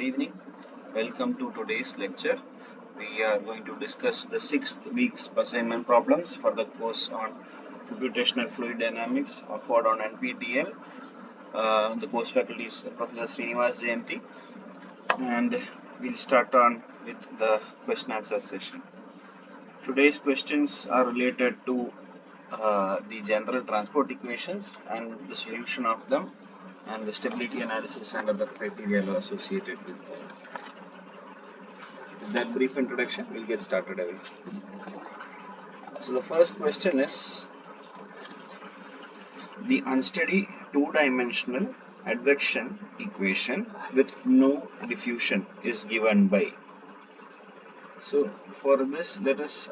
evening. Welcome to today's lecture. We are going to discuss the 6th week's assignment problems for the course on Computational Fluid Dynamics offered on NPTEL. The course faculty is Professor Srinivas Jayanti, and we'll start on with the question answer session. Today's questions are related to the general transport equations and the solution of them, and the stability analysis and other criteria associated with them. With that brief introduction, we'll get started away. So the first question is, the unsteady two-dimensional advection equation with no diffusion is given by. So for this, let us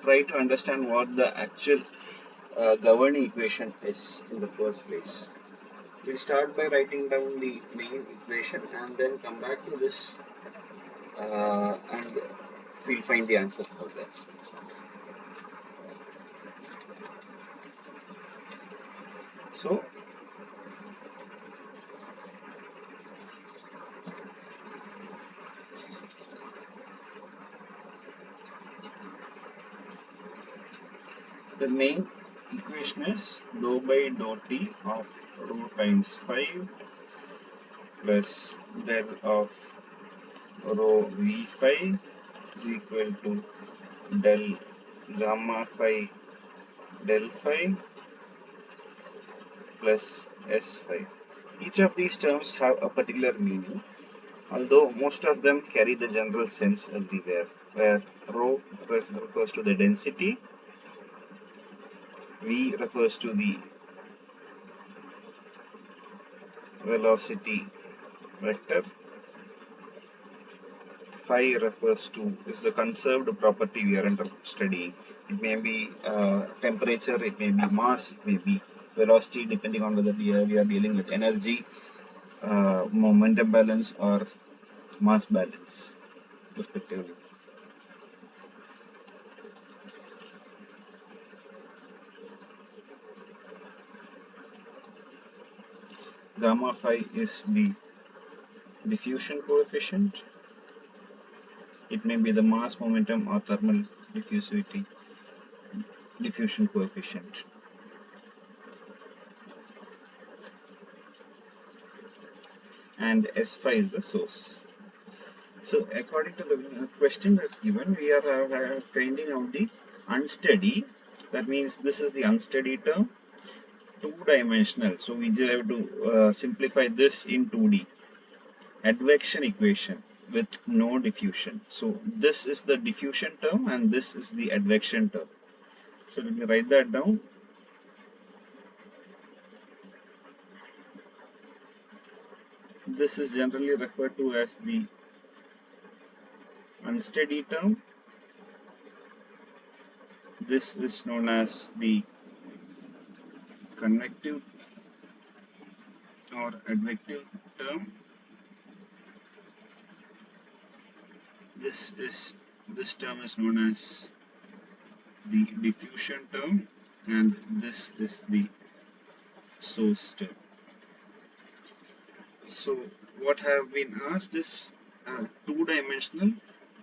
try to understand what the actual governing equation is in the first place. We'll start by writing down the main equation and then come back to this and we'll find the answer for that. So the main equation is dou by dou t of rho times 5 plus del of rho v5 is equal to del gamma phi del phi plus s5. Each of these terms have a particular meaning, although most of them carry the general sense everywhere, where rho refers to the density, v refers to the velocity vector, phi refers to is the conserved property we are studying. It may be temperature, it may be mass, it may be velocity, depending on whether we are dealing with energy, momentum balance or mass balance respectively. Gamma phi is the diffusion coefficient. It may be the mass, momentum or thermal diffusivity diffusion coefficient. And S phi is the source. So according to the question that's given, we are finding out the unsteady. That means this is the unsteady term, two-dimensional. So we just have to simplify this in 2D. Advection equation with no diffusion. So this is the diffusion term and this is the advection term. So let me write that down. This is generally referred to as the unsteady term. This is known as the convective or advective term. This term is known as the diffusion term, and this is the source term. So what have been asked is a two-dimensional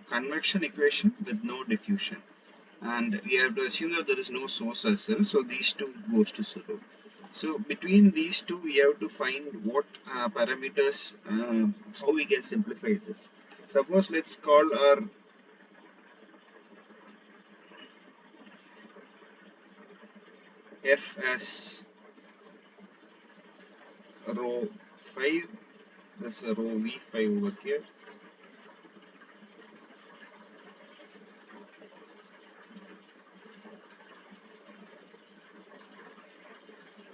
convection equation with no diffusion, and we have to assume that there is no source as well, so these two goes to 0. So between these two we have to find what parameters, how we can simplify this. Suppose let's call our f as rho 5, that's a rho v5 over here.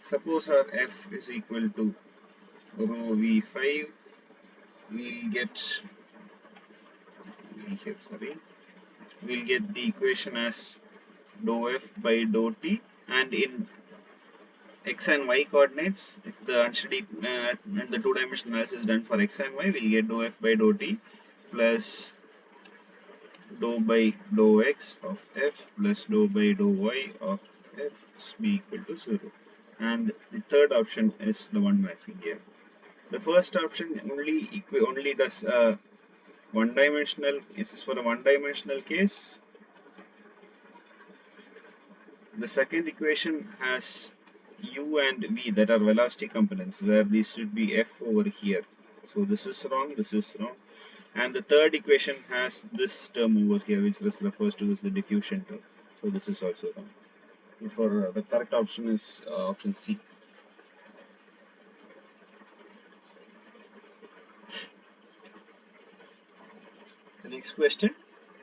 Suppose our f is equal to rho v5, we'll get the equation as dou f by dou t, and in x and y coordinates, if the unsteady and the two-dimensional analysis is done for x and y, we'll get dou f by dou t plus dou by dou x of f plus dou by dou y of f is be equal to 0. And the third option is the one matching here. The first option only does one dimensional. This is for a one dimensional case. The second equation has u and v, that are velocity components, where these should be f over here. So this is wrong, this is wrong. And the third equation has this term over here, which this refers to as the diffusion term. So this is also wrong. For the correct option is option C. The next question.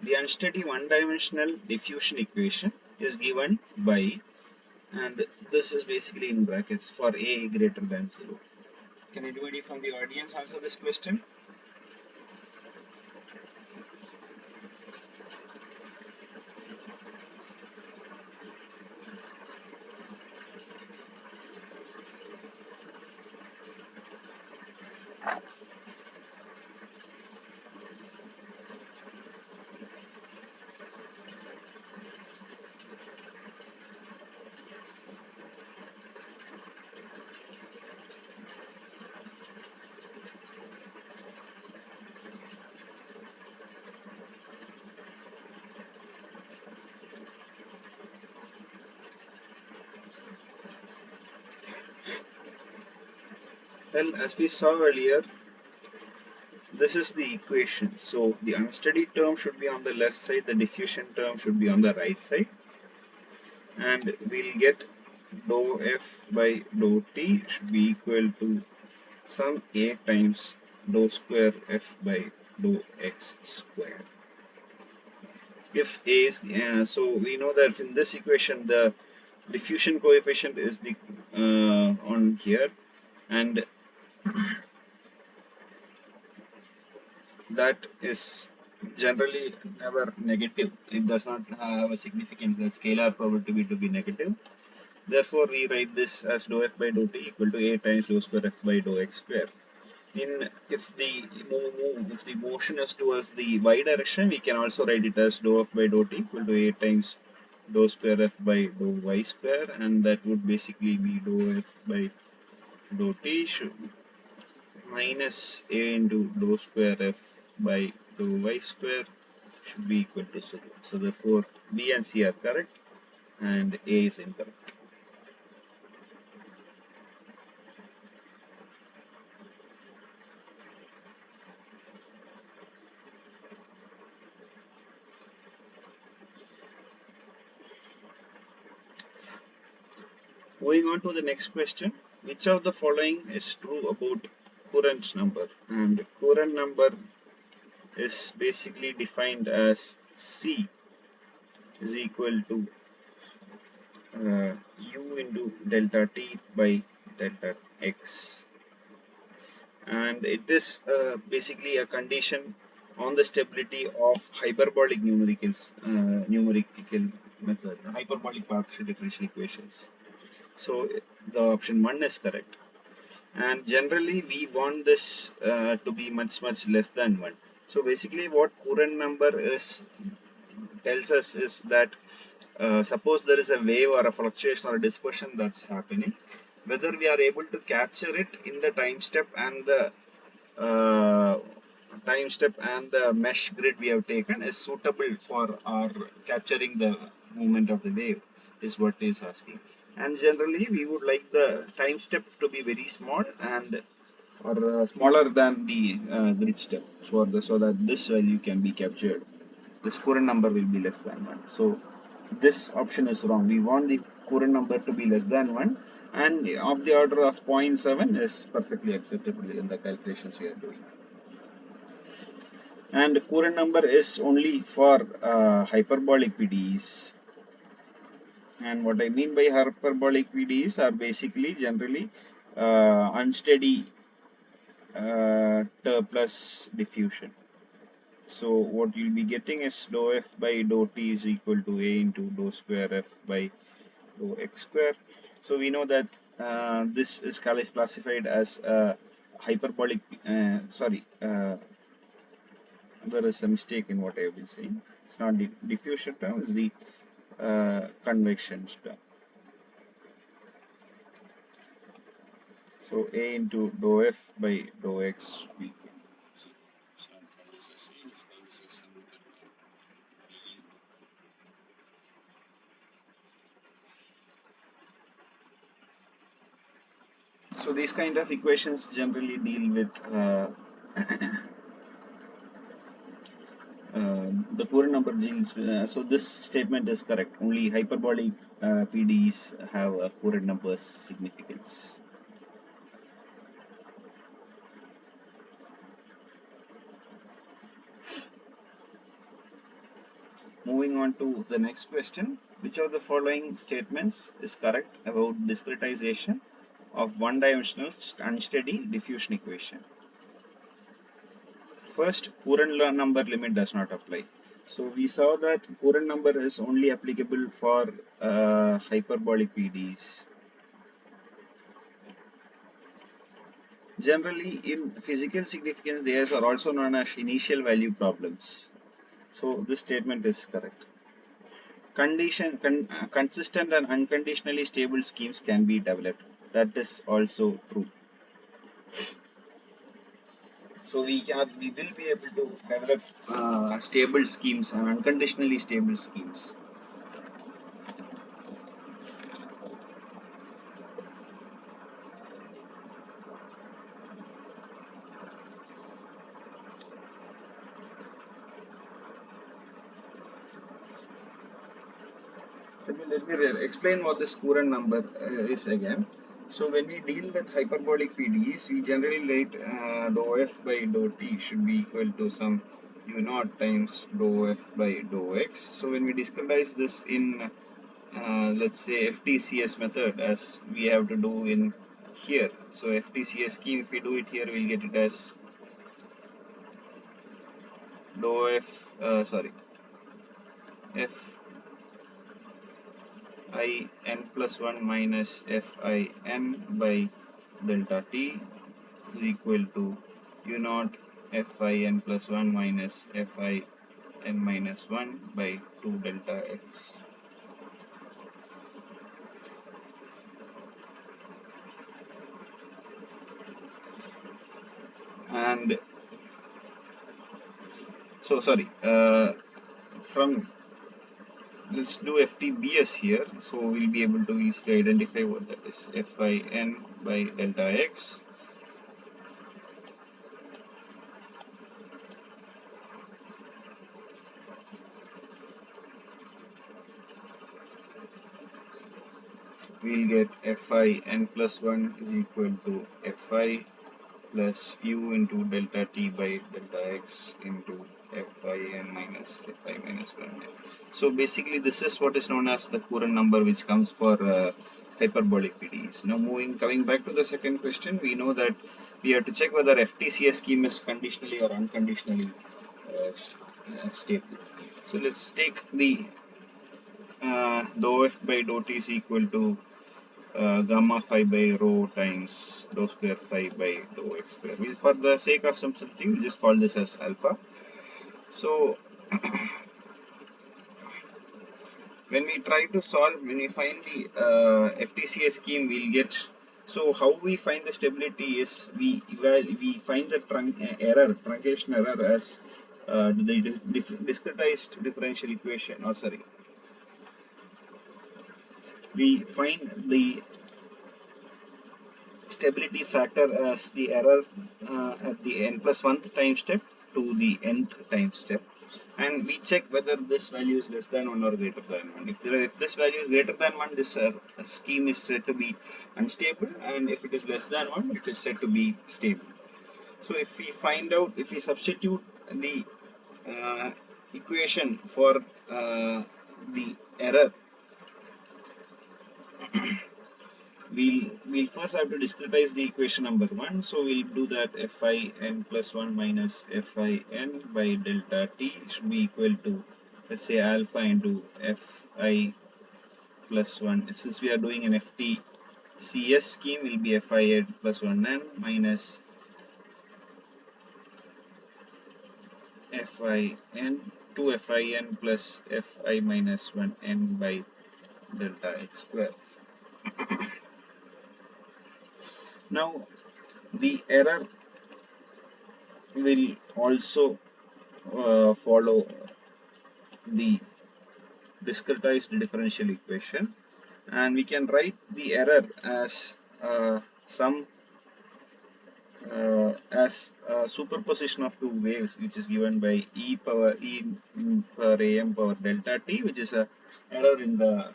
The unsteady one-dimensional diffusion equation is given by, and this is basically in brackets, for a greater than 0. Can anybody from the audience answer this question? Well, as we saw earlier, this is the equation. So the unsteady term should be on the left side, the diffusion term should be on the right side, and we'll get dou f by dou t should be equal to sum a times dou square f by dou x square. If a is, so we know that in this equation the diffusion coefficient is the on here, and that is generally never negative. It does not have a significance that scalar probability to be negative. Therefore, we write this as dou f by dou t equal to a times dou square f by dou x square. If the motion is towards the y direction, we can also write it as dou f by dou t equal to a times dou square f by dou y square, and that would basically be dou f by dou t minus a into dou square f by dou y square should be equal to 0. So therefore B and C are correct and A is incorrect. Moving on to the next question. Which of the following is true about Courant number? And Courant number is basically defined as C is equal to u into delta t by delta x, and it is basically a condition on the stability of hyperbolic numerical method, hyperbolic partial differential equations. So the option 1 is correct, and generally we want this to be much less than 1. So basically what Courant number is tells us is that suppose there is a wave or a fluctuation or a dispersion that's happening, whether we are able to capture it in the uh, time step and the mesh grid we have taken is suitable for our capturing the movement of the wave, is what is asking. And generally we would like the time step to be very small and or smaller than the grid step, so that this value can be captured. This Courant number will be less than 1. So this option is wrong. We want the Courant number to be less than 1, and of the order of 0.7 is perfectly acceptable in the calculations we are doing. And Courant number is only for hyperbolic PDEs. And what I mean by hyperbolic PDEs are basically generally unsteady plus diffusion. So what you'll be getting is dou f by dou t is equal to a into dou square f by dou x square. So we know that this is classified as a hyperbolic, there is a mistake in what I have been saying. It's not the diffusion term, it's the convection term. So A into dou F by dou X will be. So I'll call this as A, let's call this as B. So these kind of equations generally deal with the Courant number genes. So this statement is correct. Only hyperbolic PDEs have a Courant numbers significance. Moving on to the next question. Which of the following statements is correct about discretization of one-dimensional unsteady diffusion equation? First, Courant number limit does not apply. So we saw that Courant number is only applicable for hyperbolic PDEs. Generally, in physical significance, these are also known as initial value problems. So this statement is correct. Consistent and unconditionally stable schemes can be developed. That is also true. So we will be able to develop stable schemes and unconditionally stable schemes. Let me explain what this Courant number is again. So when we deal with hyperbolic PDEs, we generally write dou f by dou t should be equal to some u naught times dou f by dou x. So when we discretize this in let's say FTCS method, as we have to do in here. So FTCS scheme, if we do it here, we'll get it as dou f f I n plus 1 minus f I n by delta t is equal to u naught f I n plus 1 minus f I n minus 1 by 2 delta x. And so sorry, from let's do FTBS here, so we'll be able to easily identify what that is. Fin by delta x we'll get Fin plus 1 is equal to Fi plus u into delta t by delta x into Fin minus Fi minus 1. So basically this is what is known as the Courant number, which comes for hyperbolic PDEs. Now coming back to the second question, we know that we have to check whether FTCS scheme is conditionally or unconditionally stable. So let's take the dou f by dou t is equal to gamma phi by rho times dou square phi by dou x square. For the sake of simplicity, we'll just call this as alpha. So when we try to solve, when we find the FTCA scheme, we'll get. So how we find the stability is we find the truncation error as the discretized differential equation. Oh, sorry. We find the stability factor as the error at the n plus 1th time step to the nth time step, and we check whether this value is less than 1 or greater than 1. If this value is greater than 1, this scheme is said to be unstable, and if it is less than 1, it is said to be stable. So if we substitute the equation for the error, we'll first have to discretize the equation number 1. So we'll do that Fin plus 1 minus Fin by delta t should be equal to, let's say, alpha into Fi plus 1. Since we are doing an FTCS scheme, will be Fin plus 1n minus Fin 2 Fin plus Fi minus 1n by delta x square. Now the error will also follow the discretized differential equation, and we can write the error as some as a superposition of two waves, which is given by e am power delta t, which is a error in the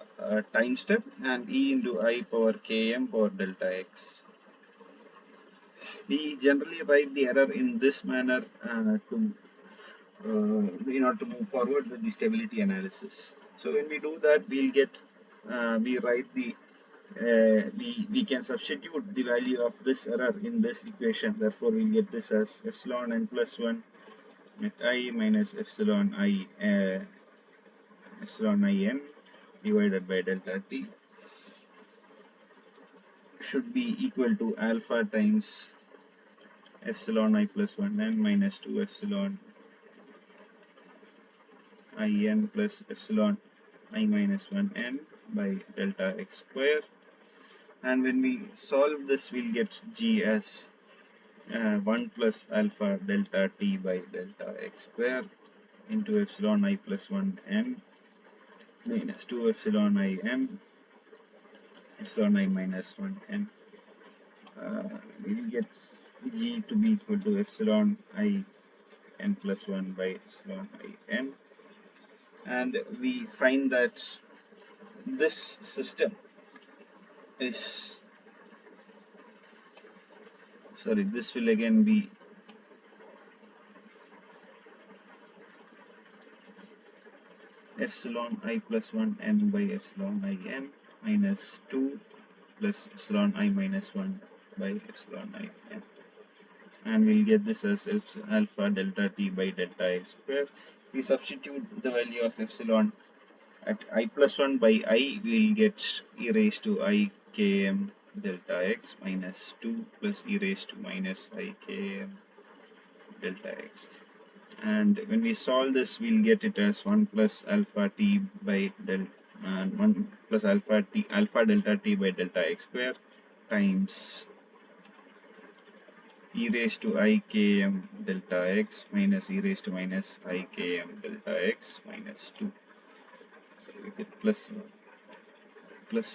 time step, and e into I power km power delta x. We generally write the error in this manner to in order to move forward with the stability analysis. So when we do that, we'll get we write the we can substitute the value of this error in this equation. Therefore, we'll get this as epsilon n plus 1 at I minus epsilon I n divided by delta t should be equal to alpha times epsilon I plus 1 n minus 2 epsilon I n plus epsilon I minus 1 n by delta x square. And when we solve this, we'll get g as 1 plus alpha delta t by delta x square into epsilon I plus 1 n minus 2 epsilon I m epsilon I minus 1 n. We'll get g to be equal to epsilon I n plus 1 by epsilon I n, and we find that this system is this will again be epsilon I plus 1 n by epsilon I n minus 2 plus epsilon I minus 1 by epsilon I n, and we'll get this as alpha delta t by delta x square. We substitute the value of epsilon at I plus 1 by I, we'll get e raised to I km delta x minus 2 plus e raised to minus I km delta x. And when we solve this, we'll get it as 1 plus alpha t by 1 plus alpha delta t by delta x square times e raised to I km delta x minus e raised to minus I km delta x minus 2. So we get plus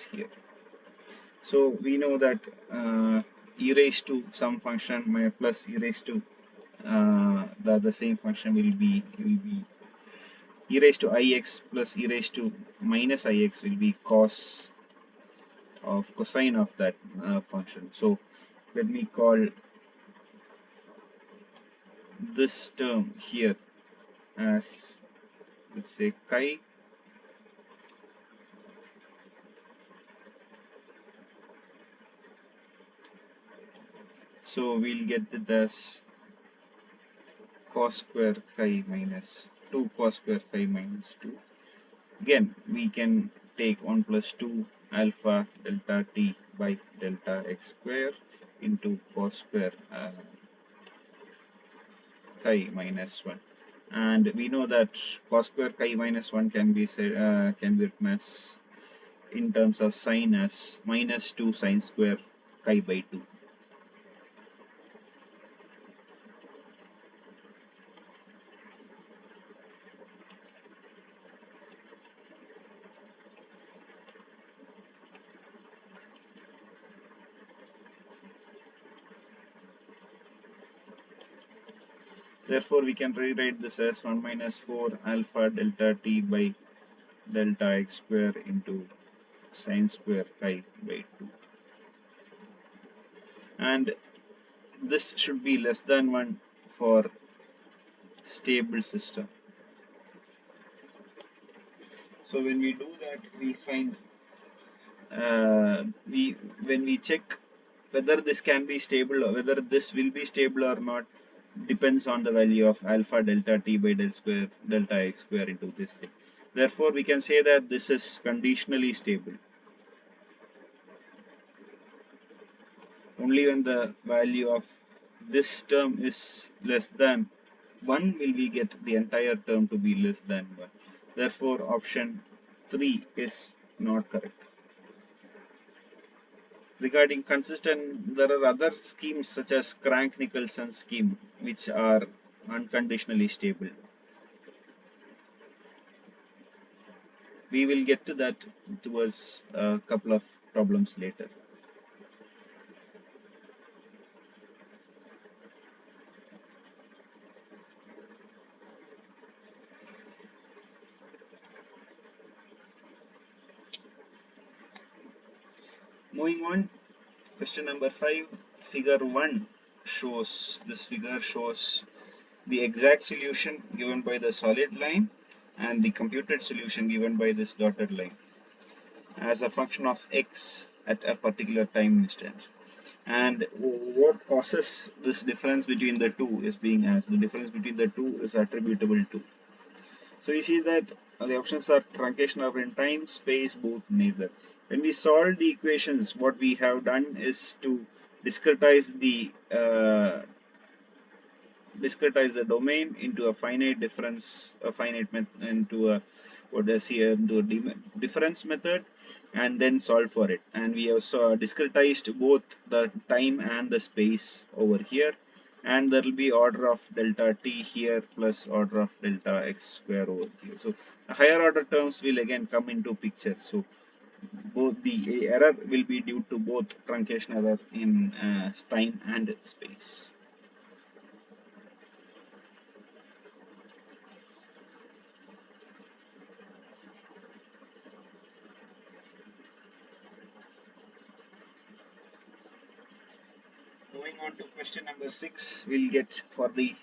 here. So we know that e raised to some function plus e raised to the same function will be e raised to ix plus e raised to minus ix will be cosine of that function. So let me call this term here as, let's say, chi. So we'll get it as cos square chi minus 2 cos square chi minus 2. Again, we can take 1 plus 2 alpha delta t by delta x square into cos square chi minus 1. And we know that cos square chi minus 1 can be written as in terms of sine as minus 2 sine square chi by 2. Therefore, we can rewrite this as 1 minus 4 alpha delta t by delta x square into sine square chi by 2. And this should be less than 1 for stable system. So when we do that, we find when we check whether this can be stable or whether this will be stable or not depends on the value of alpha delta t by delta x square into this thing. Therefore, we can say that this is conditionally stable. Only when the value of this term is less than 1 will we get the entire term to be less than 1. Therefore, option 3 is not correct. Regarding consistent, there are other schemes such as Crank-Nicholson scheme, which are unconditionally stable. We will get to that towards a couple of problems later. Moving on, question number 5, figure 1 shows, this figure shows the exact solution given by the solid line and the computed solution given by this dotted line as a function of x at a particular time instant. And what causes this difference between the two is being asked. The difference between the two is attributable to. So you see that the options are truncation of in time, space, both, neither. When we solve the equations, what we have done is to discretize the domain into a finite difference, into a what does here into a difference method, and then solve for it. And we also discretized both the time and the space over here, and there will be order of delta t here plus order of delta x square over here. So higher order terms will again come into picture. So both the error will be due to both truncation error in time and space. Moving on to question number 6, we'll get for the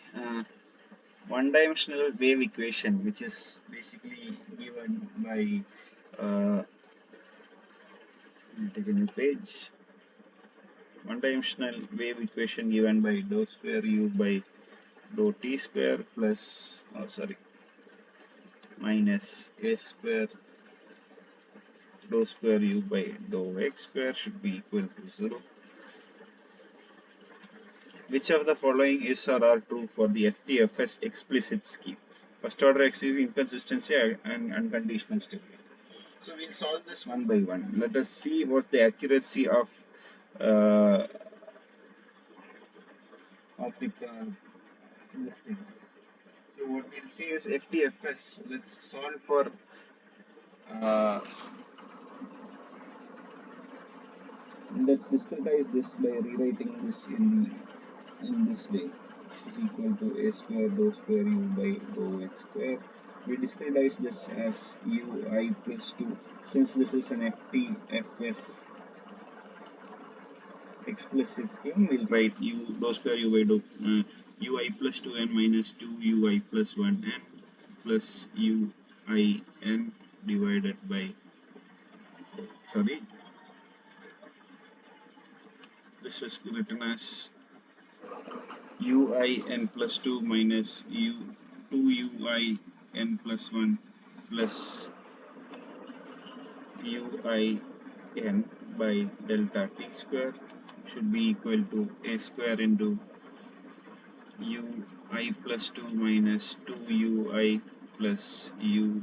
one-dimensional wave equation, which is basically given by, I'll take a new page. One-dimensional wave equation given by dou square u by dou t square plus, minus a square dou square u by dou x square should be equal to 0. Which of the following is or are true for the FTFS explicit scheme? First order inconsistency and unconditional stability. So we'll solve this one by one. Let us see what the accuracy of the this thing is. So what we'll see is FTFS. Let's solve for let's discretize this by rewriting this in this way. Is equal to a square dou square u by dou x square. We discretize this as ui plus 2. Since this is an FTFS explicit scheme, we'll write u dou square u by dou ui plus 2n minus 2 ui plus 1n plus uin divided by, this is written as uin plus 2 minus 2uin plus 1 plus uin by delta t square should be equal to a square into ui plus 2 minus 2ui plus u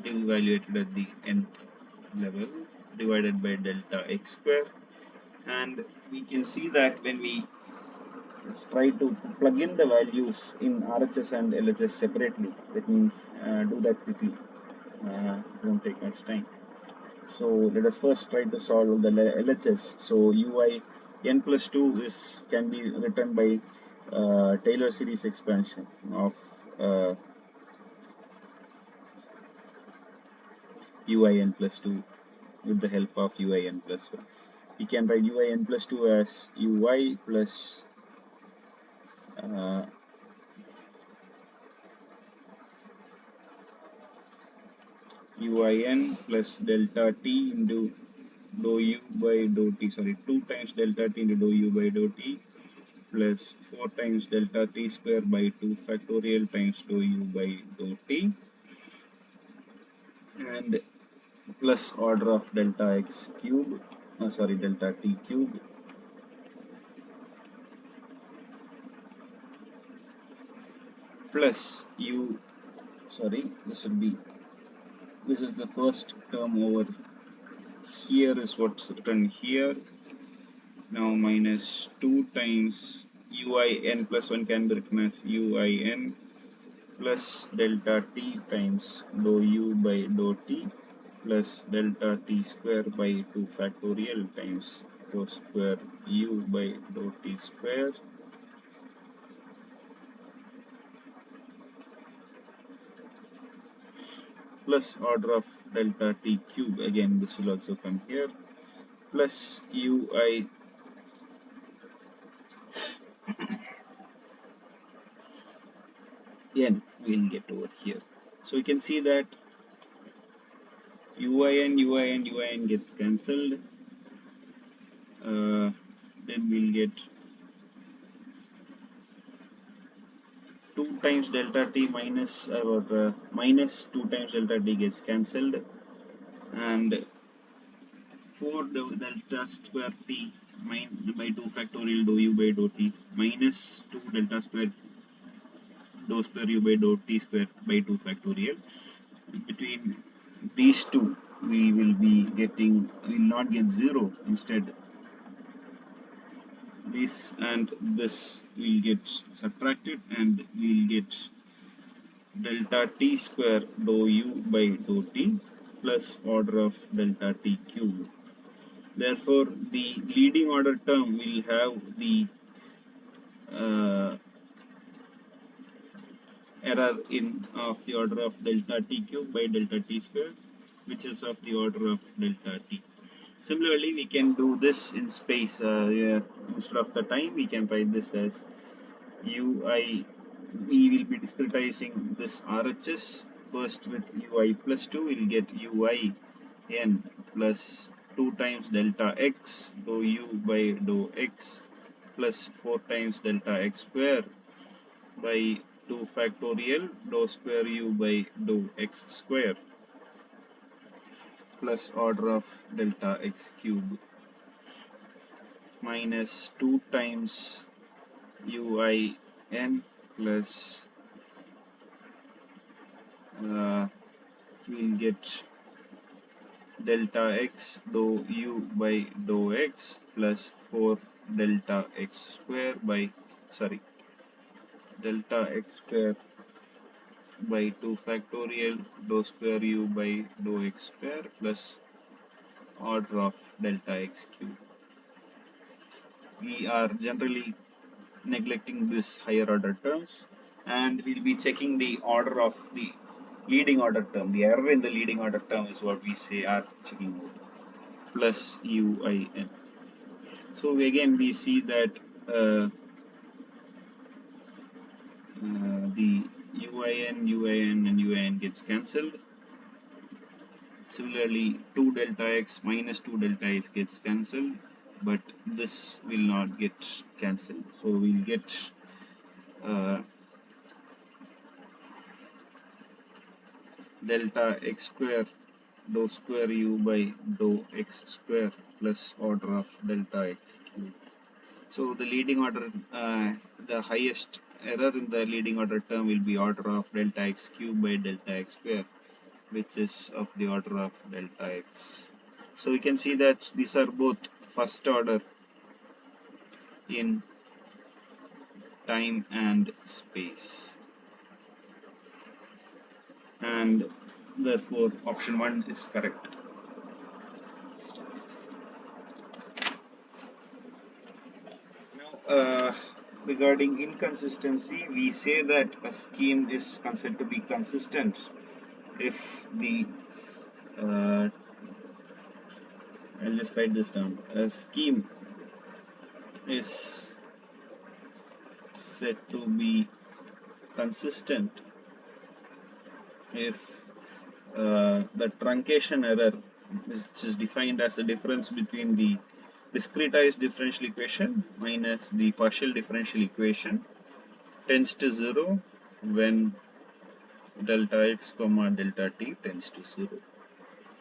evaluated at the nth level divided by delta x square. And we can see that when we try to plug in the values in RHS and LHS separately, let me do that quickly, won't take much time. So let us first try to solve the LHS. So ui n plus 2 can be written by Taylor series expansion of uin plus 2 with the help of uin plus 1. We can write uin plus 2 as ui plus uin plus delta t into dou u by dou t, 2 times delta t into dou u by dou t plus 4 times delta t square by 2 factorial times dou u by dou t and plus order of delta x cube, delta t cube plus this is the first term over here is what's written here. Now minus 2 times uin plus 1 can be written as uin plus delta t times dou u by dou t plus delta t square by 2 factorial times dou square u by dou t square plus order of delta t cube, again this will also come here, plus ui n will get over here. So we can see that uin gets cancelled. Then we'll get 2 times delta t minus minus 2 times delta t gets cancelled, and 4 delta square t by 2 factorial dou u by dou t minus 2 delta square dou square u by dou t square by 2 factorial. Between these two we will not get 0, instead this and this will get subtracted and we'll get delta t square dou u by dou t plus order of delta t cube. Therefore, the leading order term will have the uh, error of the order of delta t cube by delta t square, which is of the order of delta t. Similarly, we can do this in space. Instead of the time, we can write this as ui. We will be discretizing this RHS. First with ui plus 2, we will get ui n plus 2 times delta x dou u by dou x plus 4 times delta x square by 2 factorial dou square u by dou x square plus order of delta x cube minus 2 times ui n plus we'll get delta x dou u by dou x plus 4 delta x square by delta x square by 2 factorial dou square u by dou x square plus order of delta x cube. We are generally neglecting this higher order terms, and we'll be checking the order of the leading order term. The error in the leading order term is what we say are checking out, plus uin. So again we see that the uin and uin gets cancelled. Similarly, 2 delta x minus 2 delta x gets cancelled, but this will not get cancelled. So we'll get delta x square dou square u by dou x square plus order of delta x cube. So the leading order, the highest error in the leading order term will be order of delta x cube by delta x square, which is of the order of delta x. So we can see that these are both first order in time and space, and therefore option 1 is correct. Now regarding inconsistency, we say that a scheme is considered to be consistent if the I'll just write this down. A scheme is said to be consistent if the truncation error, which is defined as the difference between the discretized differential equation minus the partial differential equation, tends to 0 when delta x comma delta t tends to 0.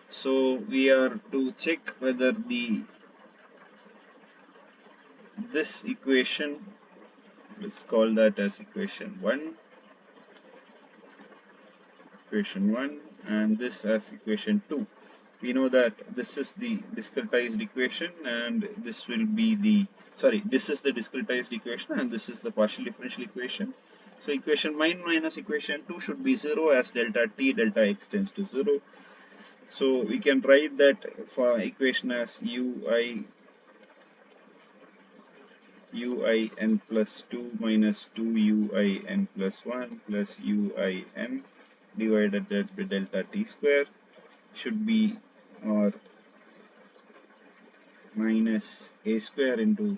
So we are to check whether this equation, let's call that as equation 1, and this as equation 2. we know that this is the discretized equation and this will be the, sorry, this is the discretized equation and this is the partial differential equation. So equation 1 minus equation 2 should be 0 as delta t delta x tends to 0. So we can write that for equation as uin plus 2 minus 2 uin plus 1 plus uin divided by delta t square should be, or minus a square into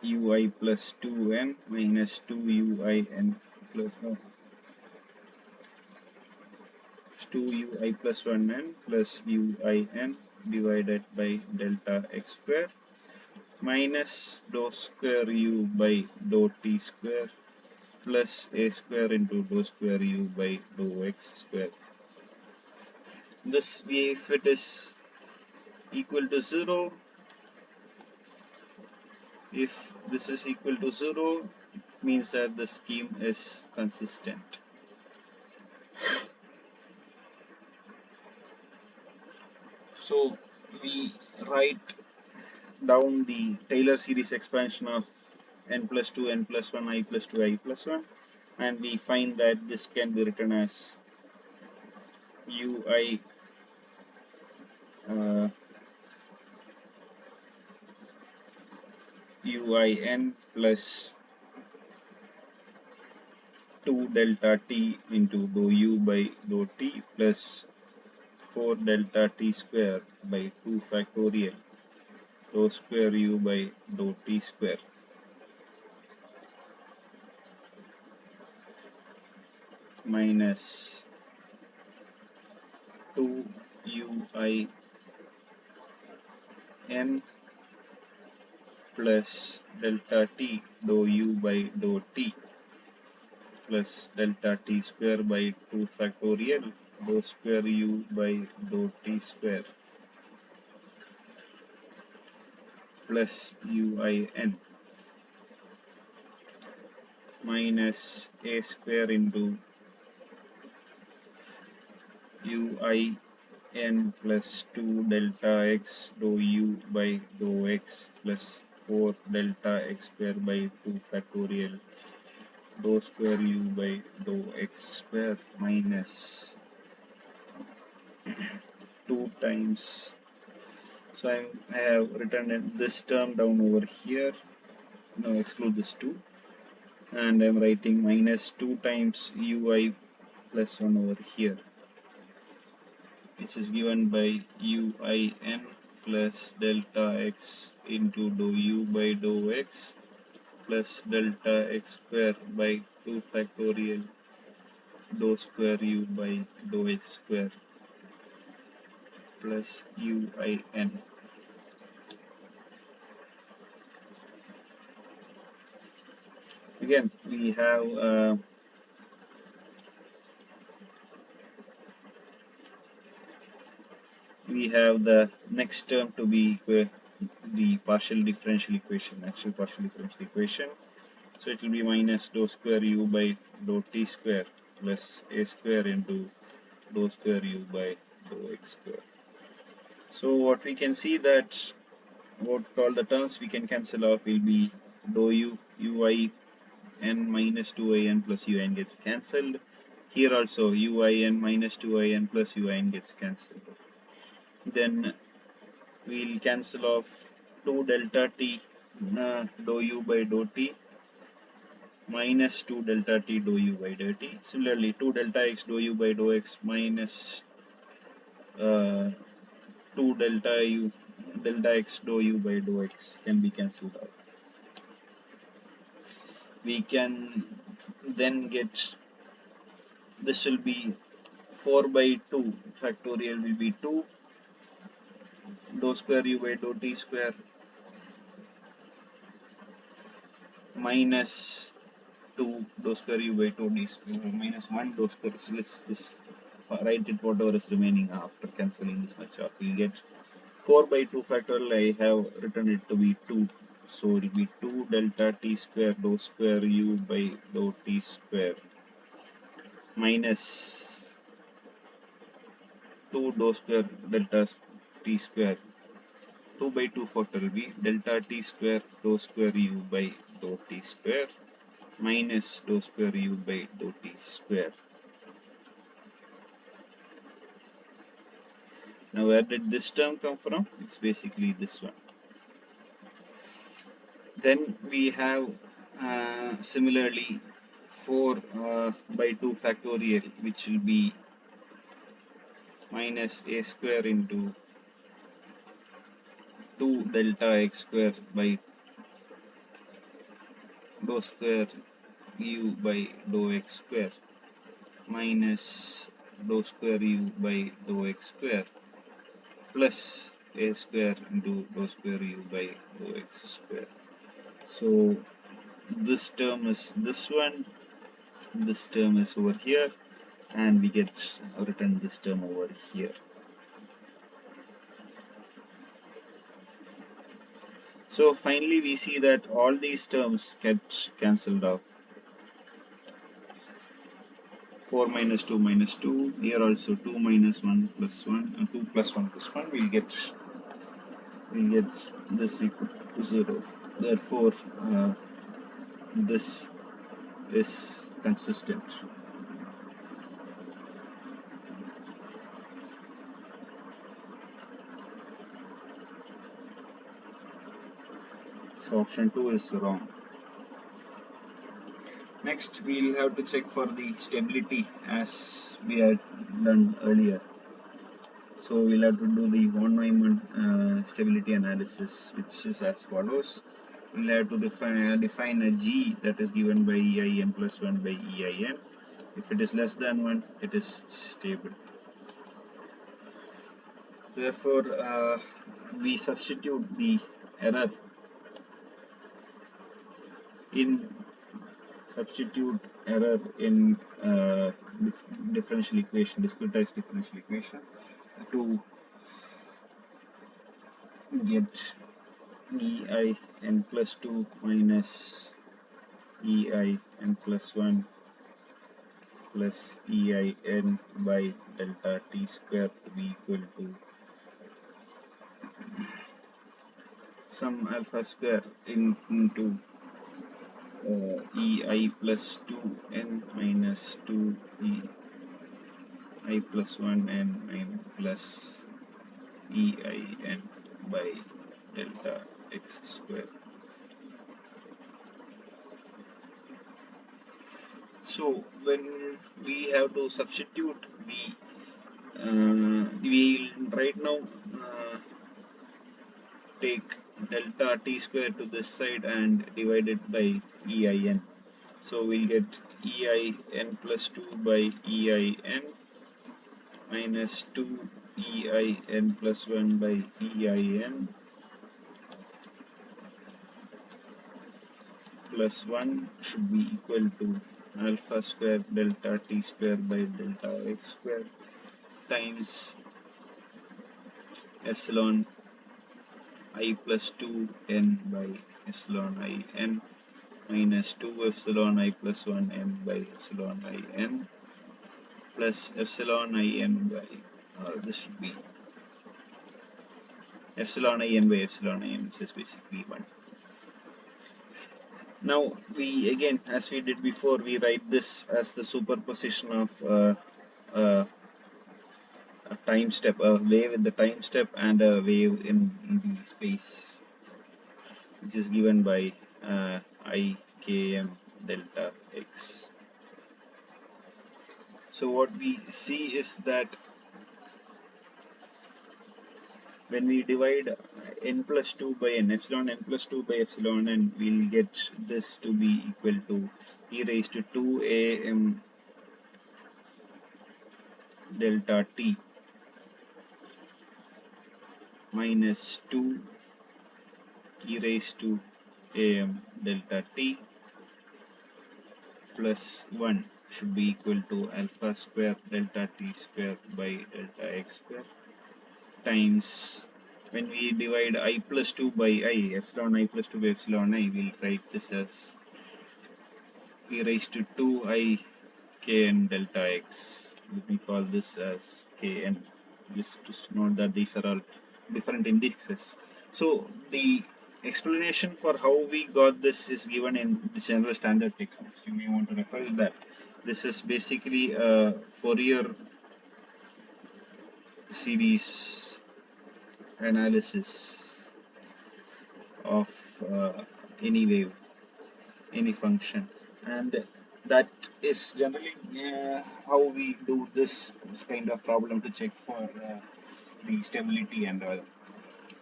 ui plus 2n minus 2 uin plus 2 ui plus 1n plus uin divided by delta x square minus dou square u by dou t square plus a square into dou square u by dou x square. This way, if it is equal to 0, if this is equal to 0, it means that the scheme is consistent. So we write down the Taylor series expansion of n plus 2, n plus 1, I plus 2, I plus 1, and we find that this can be written as ui uin plus 2 delta t into dou u by dou t plus 4 delta t square by 2 factorial dou square u by dou t square minus 2 ui n plus delta t dou u by dou t plus delta t square by 2 factorial dou square u by dou t square plus uin minus a square into uin plus 2 delta x dou u by dou x plus 4 delta x square by 2 factorial dou square u by dou x square minus 2 times. So I have written this term down over here. Now exclude this 2 and I'm writing minus 2 times ui plus 1 over here, which is given by uin plus delta x into dou u by dou x plus delta x square by 2 factorial dou square u by dou x square plus uin. Again, we have the next term to be the partial differential equation, actual partial differential equation. So it will be minus dou square u by dou t square plus a square into dou square u by dou x square. So what we can see that what all the terms we can cancel off will be dou u ui n minus 2in plus un gets cancelled. Here also uin minus 2in plus un gets cancelled. Then we'll cancel off 2 delta t dou u by dou t minus 2 delta t dou u by dou t. Similarly, 2 delta x dou u by dou x minus 2 delta x dou u by dou x can be cancelled out. We can then get, this will be 4 by 2 factorial will be 2 dou square u by dou t square minus 2 dou square u by dou t square minus 1 dou square. So let's just write it whatever is remaining after cancelling this much off. We get 4 by 2 factorial. I have written it to be 2. So it will be 2 delta t square dou square u by dou t square minus 2 dou square delta t square, 2 by 2 factor will be delta t square dou square u by dou t square minus dou square u by dou t square. Now where did this term come from? It's basically this one. Then we have similarly 4 by 2 factorial, which will be minus a square into 2 delta x square by dou square u by dou x square minus dou square u by dou x square plus a square into dou square u by dou x square. So this term is this one, this term is over here, and we get written this term over here. So finally we see that all these terms get cancelled off. 4 minus 2 minus 2, here also 2 minus 1 plus 1, 2 plus 1 plus 1, we'll get this equal to 0. Therefore this is consistent. So option 2 is wrong. Next we'll have to check for the stability as we had done earlier. So we'll have to do the von Neumann stability analysis, which is as follows. We'll have to define a G that is given by EIN plus 1 by EIN. If it is less than 1, it is stable. Therefore, we substitute the error in differential equation, discretized differential equation, to get EIN plus 2 minus EIN plus 1 plus EIN by delta t square to be equal to some alpha square into EI plus 2n minus 2 EI plus 1n plus EIN by delta x square. So when we have to substitute the we will right now take delta t square to this side and divide it by EIN. So we'll get EIN plus 2 by EIN minus 2 EIN plus 1 by EIN plus 1 should be equal to alpha square delta t square by delta x square times epsilon I plus 2 n by epsilon I n minus 2 epsilon I plus 1 n by epsilon I n plus epsilon I n by this should be epsilon I n by epsilon I n, which is basically 1. Now we again, as we did before, we write this as the superposition of a time step, a wave in the time step and a wave in the space, which is given by I km delta x. So what we see is that when we divide n plus 2 by n, epsilon n plus 2 by epsilon n, we'll get this to be equal to e raised to 2am delta t minus 2 e raised to am delta t plus 1 should be equal to alpha square delta t square by delta x square times, when we divide I plus 2 by I, epsilon I plus 2 by epsilon I, we'll write this as e raised to 2I kn delta x. Let me call this as kn. just to note that these are all different indices. So the explanation for how we got this is given in the general standard textbook. You may want to refer to that. This is basically a Fourier series analysis of any wave, any function, and that is generally how we do this kind of problem to check for the stability and all.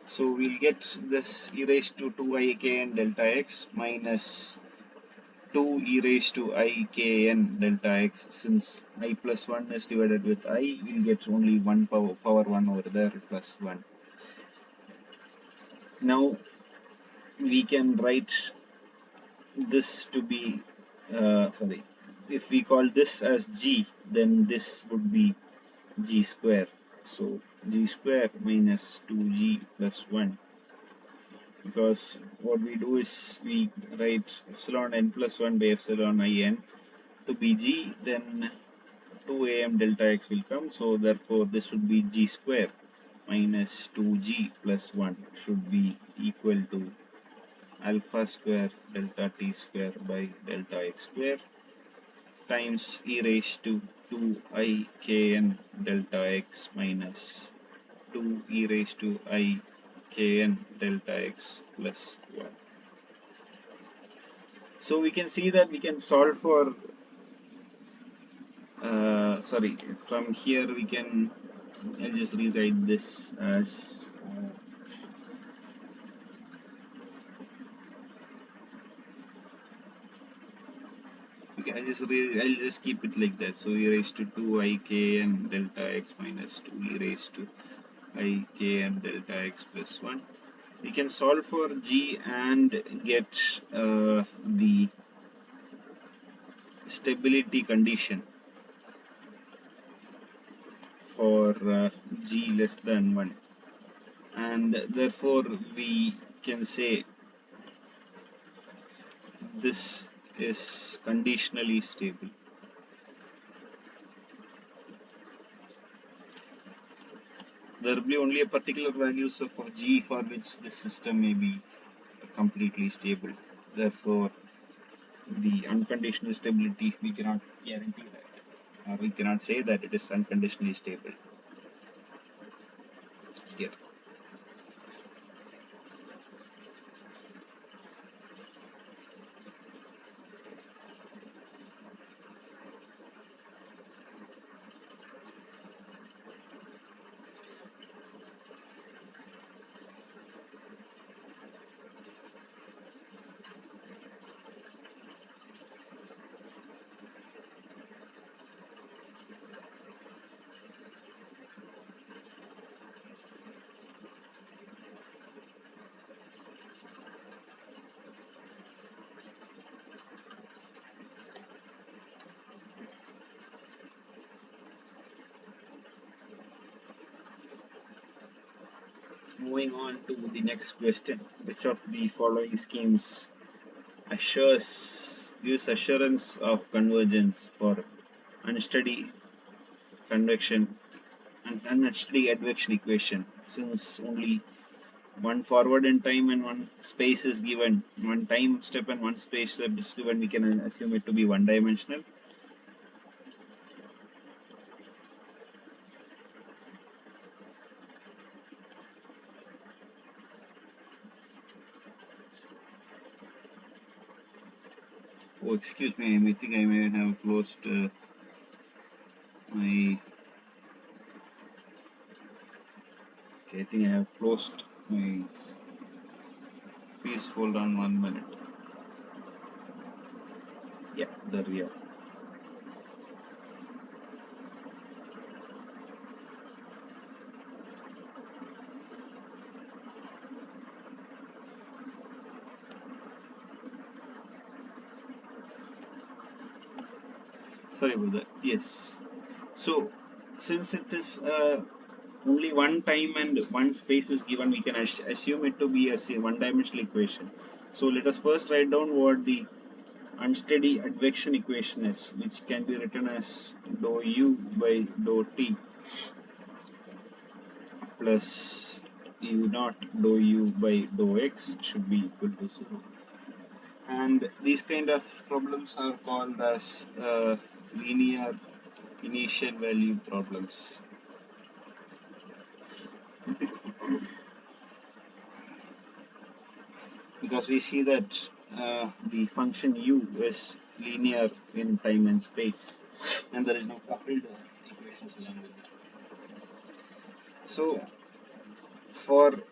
So we'll get this e raised to 2 I k n delta x minus 2 e raised to I k n delta x. Since I plus 1 is divided with I, we'll get only 1 power 1 over there plus 1. Now we can write this to be, sorry, if we call this as g, then this would be g square. So g square minus 2g plus 1, because what we do is we write epsilon n plus 1 by epsilon I n to be g, then 2am delta x will come, so therefore this would be g square minus 2g plus 1 should be equal to alpha square delta t square by delta x square times e raised to 2 I k n delta x minus 2 e raised to I k n delta x plus 1. So we can see that we can solve for, sorry, from here we can, I'll just rewrite this as okay, I'll just keep it like that. So e raised to 2 I k n delta x minus 2 e raised to I k n delta x plus 1. We can solve for g and get the stability condition for g less than 1, and therefore we can say this is conditionally stable. There will be only a particular values of g for which the system may be completely stable. Therefore, the unconditional stability, we cannot guarantee that, or we cannot say that it is unconditionally stable here. Moving on to the next question, which of the following schemes gives assurance of convergence for unsteady convection and unsteady advection equation? Since only one forward in time and one space is given, one time step and one space step is given, we can assume it to be one dimensional. Oh, excuse me, I think I may have closed my. Okay, I think I have closed my. Please hold on 1 minute. Yeah, there we are. Sorry about that. Yes. So, since it is only one time and one space is given, we can assume it to be a one-dimensional equation. So let us first write down what the unsteady advection equation is, which can be written as dou u by dou t. plus u naught dou u by dou x should be equal to 0. And these kind of problems are called as linear initial value problems. Because we see that the function u is linear in time and space, and there is no coupled equations along with it. So for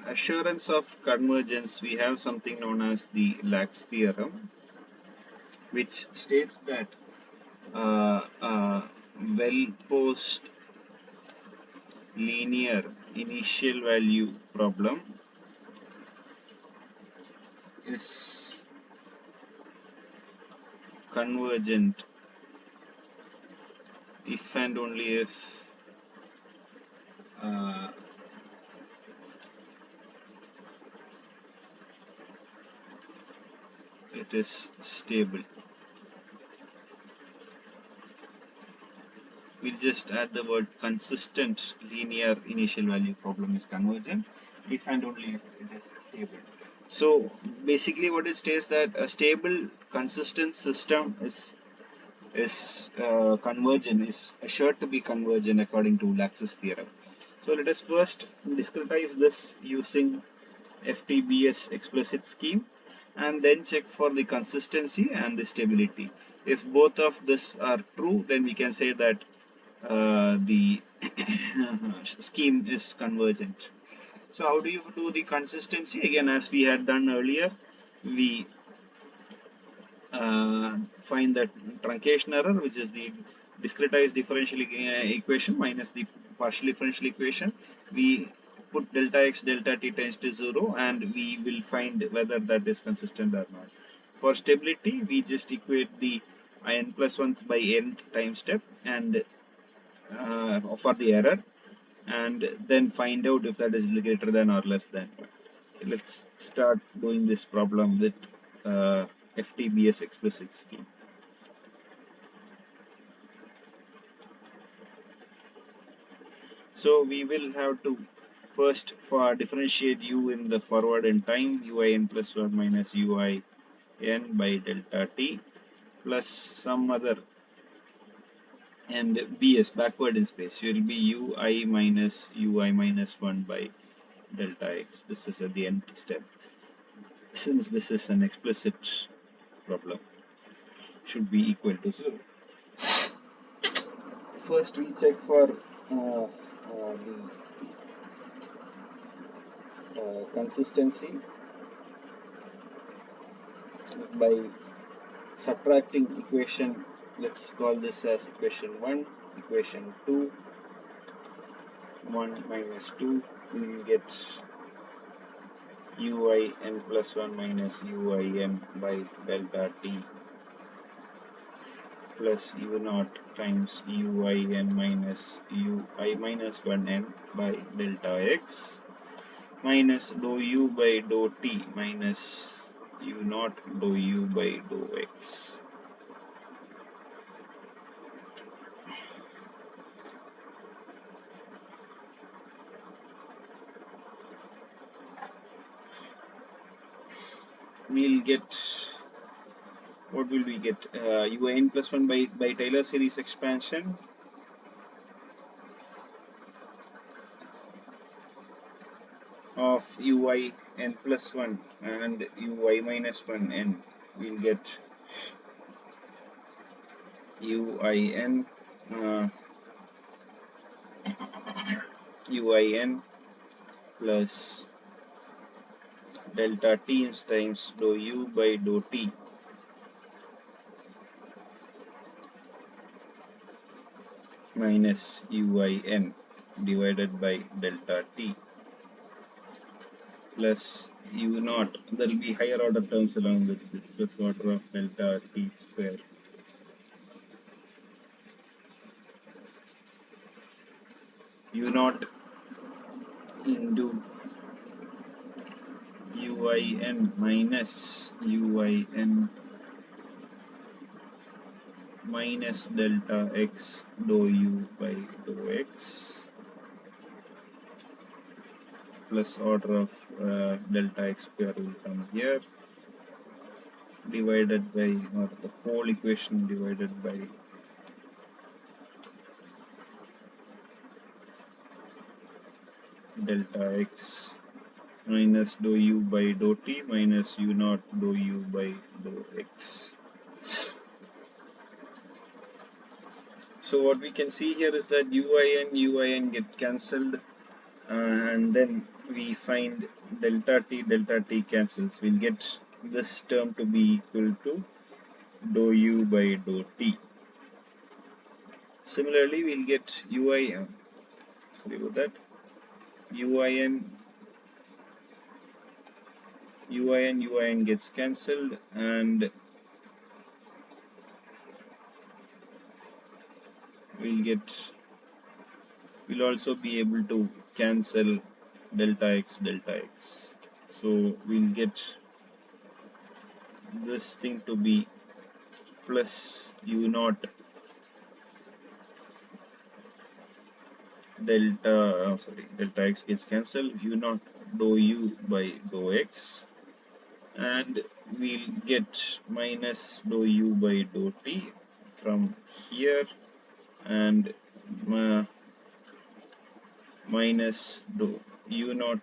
assurance of convergence, we have something known as the Lax theorem, which states that well-posed linear initial value problem is convergent if and only if it is stable. We'll just add the word consistent linear initial value problem is convergent if and only if it is stable. So basically what it states that a stable consistent system is convergent, is assured to be convergent according to Lax's theorem. So let us first discretize this using FTBS explicit scheme and then check for the consistency and the stability. If both of this are true, then we can say that the scheme is convergent. So how do you do the consistency? Again, as we had done earlier, we find that truncation error, which is the discretized differential equation minus the partial differential equation. We put delta x delta t tends to 0 and we will find whether that is consistent or not. For stability, we just equate the n plus 1 by nth time step and for the error, and then find out if that is greater than or less than. Okay, let's start doing this problem with FTBS explicit scheme. So we will have to first for differentiate u in the forward in time, uin plus 1 minus uin by delta t plus some other, and bs backward in space will be ui minus 1 by delta x. This is at the nth step. Since this is an explicit problem, should be equal to 0. First we check for the consistency by subtracting equation. Let's call this as equation 1, equation 2, 1 minus 2, we will get uin plus 1 minus uin by delta t plus u naught times uin minus ui minus 1n by delta x minus dou u by dou t minus u naught dou u by dou x. We'll get, what will we get? uin plus 1 by Taylor series expansion of uin plus 1 and ui minus 1n. We'll get uin uin plus delta t times dou u by dou t minus uin divided by delta t plus u naught. There will be higher order terms along with this, plus order of delta t square u naught into uin minus uin minus delta x dou u by dou x plus order of delta x square will come here, divided by, or the whole equation divided by delta x minus dou u by dou t minus u naught dou u by dou x. So what we can see here is that uin get cancelled, and then we find delta t cancels. We'll get this term to be equal to dou u by dou t. Similarly, we'll get uin, sorry about that, uin gets cancelled, and we'll also be able to cancel delta x. So we'll get this thing to be plus u naught delta x gets cancelled, u naught dou u by dou x, and we'll get minus dou u by dou t from here, and minus dou u naught,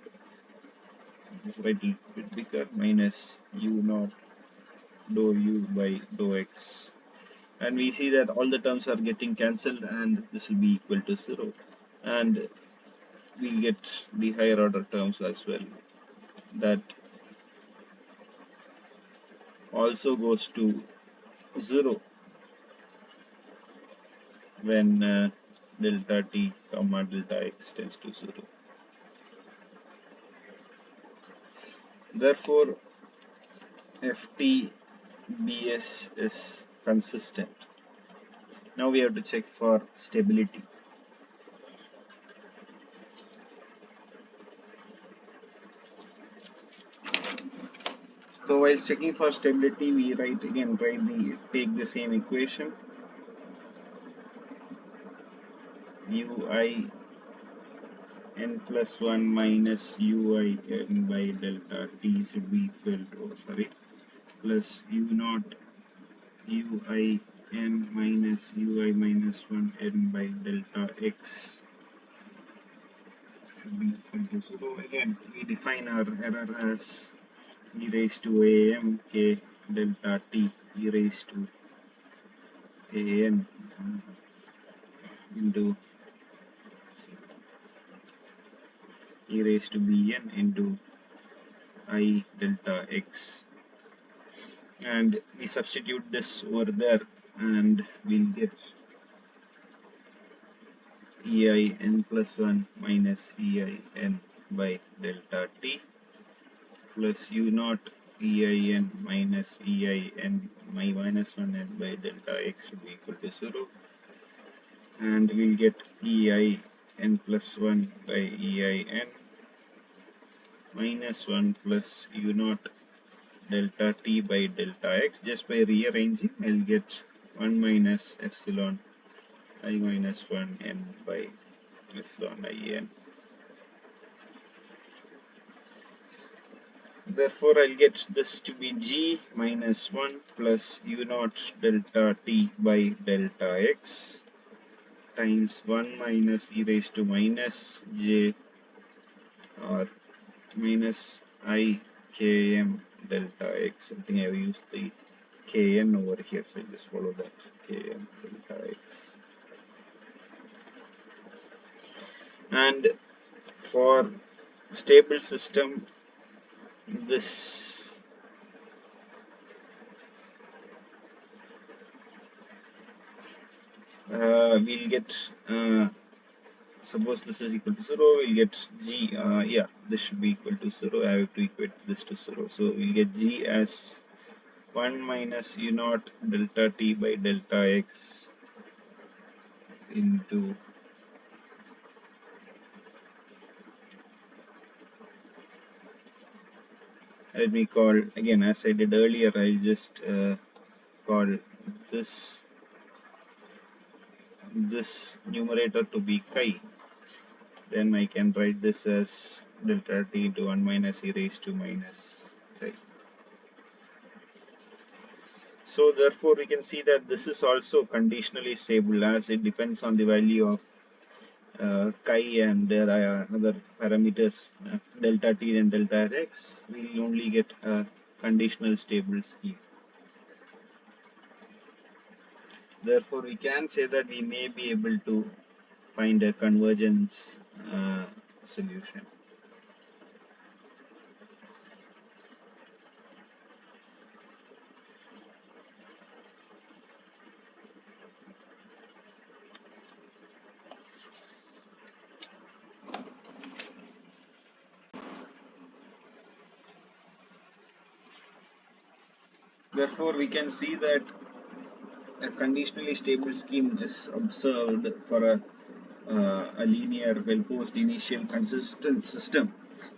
just write a little bit bigger, minus u naught dou u by dou x, and we see that all the terms are getting cancelled and this will be equal to 0, and we'll get the higher order terms as well. That also goes to 0 when delta t comma delta x tends to 0. Therefore, FTBS is consistent. Now we have to check for stability. So while checking for stability, we take the same equation. Ui n plus 1 minus ui n by delta t should be equal to, plus u naught ui n minus ui minus 1 n by delta x should be equal to 0. Again, we define our error as e raised to am k delta t e raised to an into e raised to bn into I delta x, and we substitute this over there and we'll get ei n plus 1 minus ei n by delta t plus u naught ein minus ein minus 1 n by delta x should be equal to 0, and we'll get ei n plus 1 by ein minus 1 plus u naught delta t by delta x. Just by rearranging, I'll get 1 minus epsilon I minus 1 n by epsilon I n. Therefore, I'll get this to be g minus 1 plus u naught delta t by delta x times 1 minus e raised to minus j or minus I km delta x. I think I have used the kn over here, so I'll just follow that, km delta x. And for stable system, this we'll get, suppose this is equal to 0, we'll get g, this should be equal to 0. I have to equate this to 0, so we'll get g as 1 minus u naught delta t by delta x into let me call, again as I did earlier, I'll just call this numerator to be chi, then I can write this as delta t into 1 minus e raised to minus 5. So therefore we can see that this is also conditionally stable, as it depends on the value of chi and there are other parameters delta t and delta x. We will only get a conditional stable scheme. Therefore we can say that we may be able to find a convergence solution. Therefore we can see that a conditionally stable scheme is observed for a linear well-posed initial consistent system.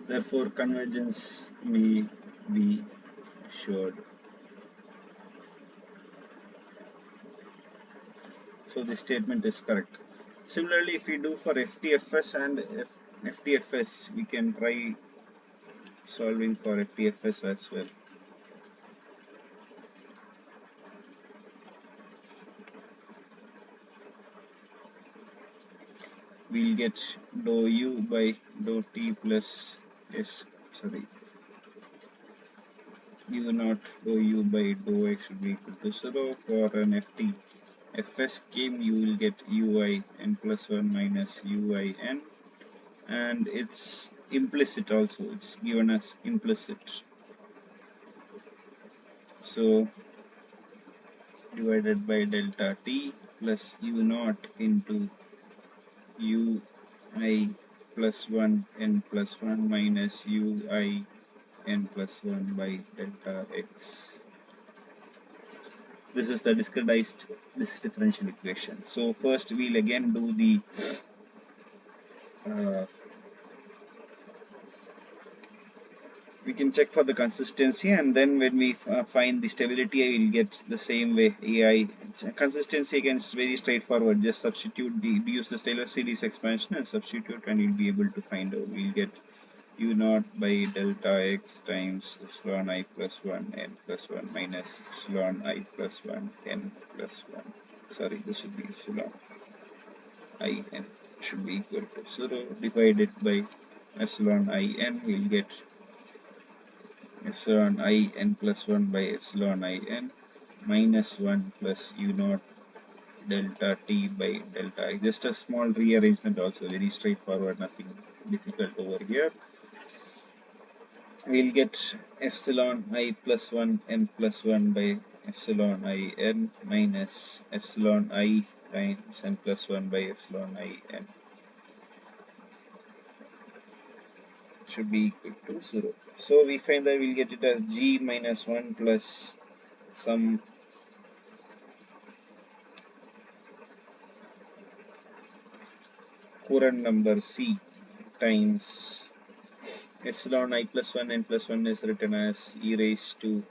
Therefore convergence may be assured. So this statement is correct. Similarly, if we do for FTFS and FTFS, we can try solving for FTFS as well. We'll get dou u by dou t plus u naught dou u by dou x should be equal to 0. For an FTFS scheme, you will get ui n plus 1 minus ui n, and it's implicit also, it's given as implicit. So divided by delta t plus u naught into ui plus 1 n plus 1 minus ui n plus 1 by delta x. This is the discretized differential equation. So first we'll again do the we can check for the consistency, and then when we find the stability, I will get the same way. AI consistency again is very straightforward. Just substitute use the Taylor series expansion and substitute, and you'll be able to find out. We'll get u naught by delta x times epsilon I plus 1 n plus 1 minus epsilon I plus 1 n plus 1. Sorry, this should be epsilon I n should be equal to 0 divided by epsilon I n. We'll get epsilon I n plus 1 by epsilon I n minus 1 plus u naught delta t by delta I. Just a small rearrangement also, very straightforward, nothing difficult over here. We'll get epsilon I plus 1 n plus 1 by epsilon I n minus epsilon I times n plus 1 by epsilon I n should be equal to 0. So we find that we'll get it as g minus 1 plus some current number c times epsilon I plus 1 n plus 1 is written as e raised to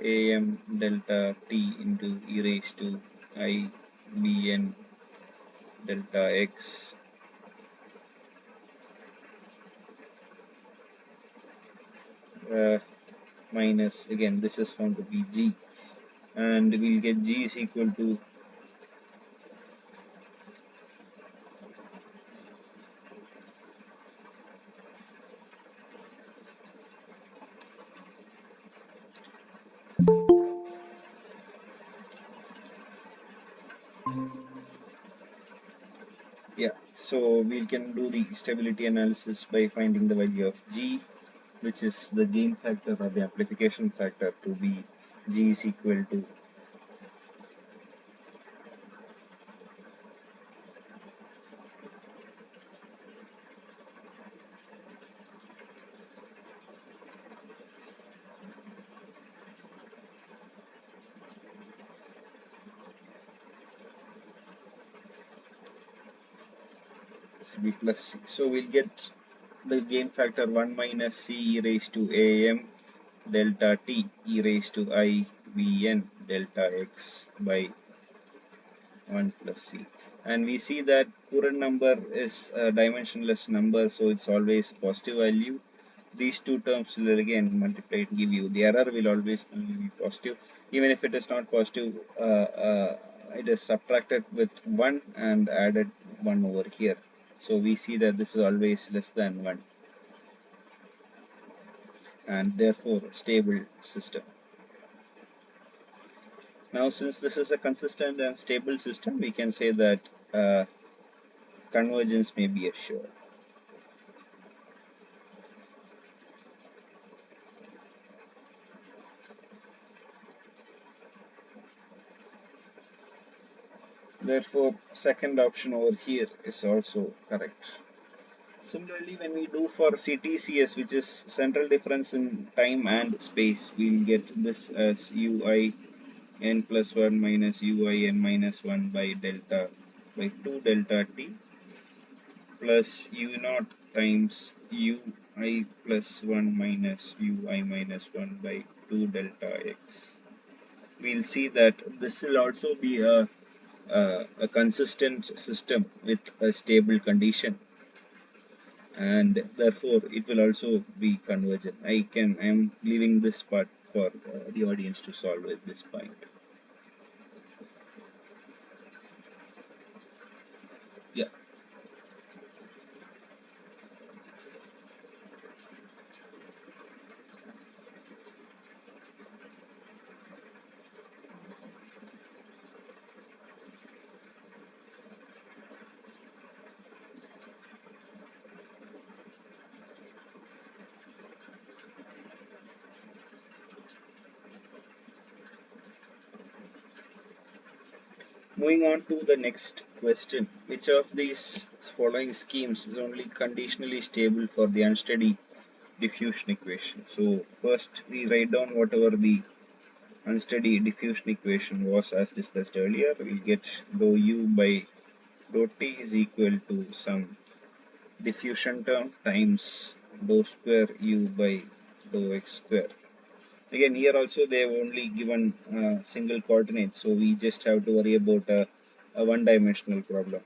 am delta t into e raised to I bn delta x minus, again this is found to be g, and we'll get g is equal to so we can do the stability analysis by finding the value of g, which is the gain factor or the amplification factor, to be g is equal to b plus c. So we'll get the gain factor 1 minus c e raised to am delta t e raised to I bn delta x by 1 plus c. And we see that Current number is a dimensionless number, so it's always positive value. These two terms will again multiply and give you the error will always be positive. Even if it is not positive, it is subtracted with 1 and added 1 over here. So we see that this is always less than 1 and therefore stable system. Now, since this is a consistent and stable system, we can say that convergence may be assured. Therefore, second option over here is also correct. Similarly, when we do for CTCS, which is central difference in time and space, we will get this as ui n plus 1 minus ui n minus 1 by delta by 2 delta t plus u naught times ui plus 1 minus ui minus 1 by 2 delta x. We'll see that this will also be a consistent system with a stable condition, and therefore it will also be convergent. I'm leaving this part for the audience to solve at this point. Yeah. Moving on to the next question. Which of these following schemes is only conditionally stable for the unsteady diffusion equation? So first we write down whatever the unsteady diffusion equation was as discussed earlier. We'll get dou u by dou t is equal to some diffusion term times dou square u by dou x square. Again, here also they have only given single coordinate, so we just have to worry about a one-dimensional problem.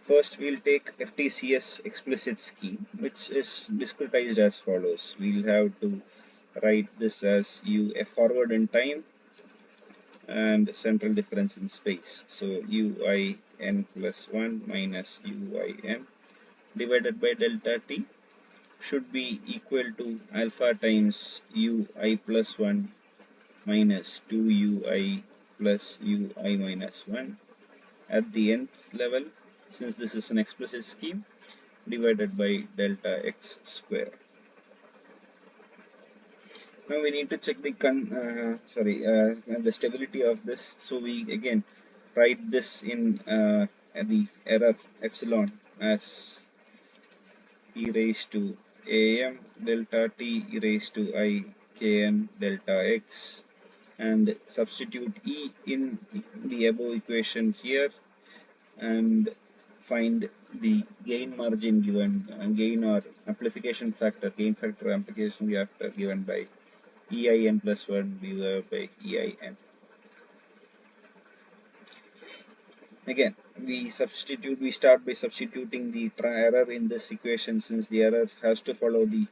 First, we'll take FTCS explicit scheme, which is discretized as follows. We'll have to write this as a forward in time and central difference in space. So ui n plus 1 minus ui n divided by delta t should be equal to alpha times ui plus 1 minus 2ui plus ui minus 1 at the nth level, since this is an explicit scheme, divided by delta x square. Now we need to check the stability of this. So we again write this in the error epsilon as e raised to am delta t e raised to I kn delta x, and substitute e in the above equation here and find the gain margin given, gain or amplification factor, gain factor amplification factor given by ein plus 1 divided by ein. Again, we start by substituting the error in this equation, since the error has to follow the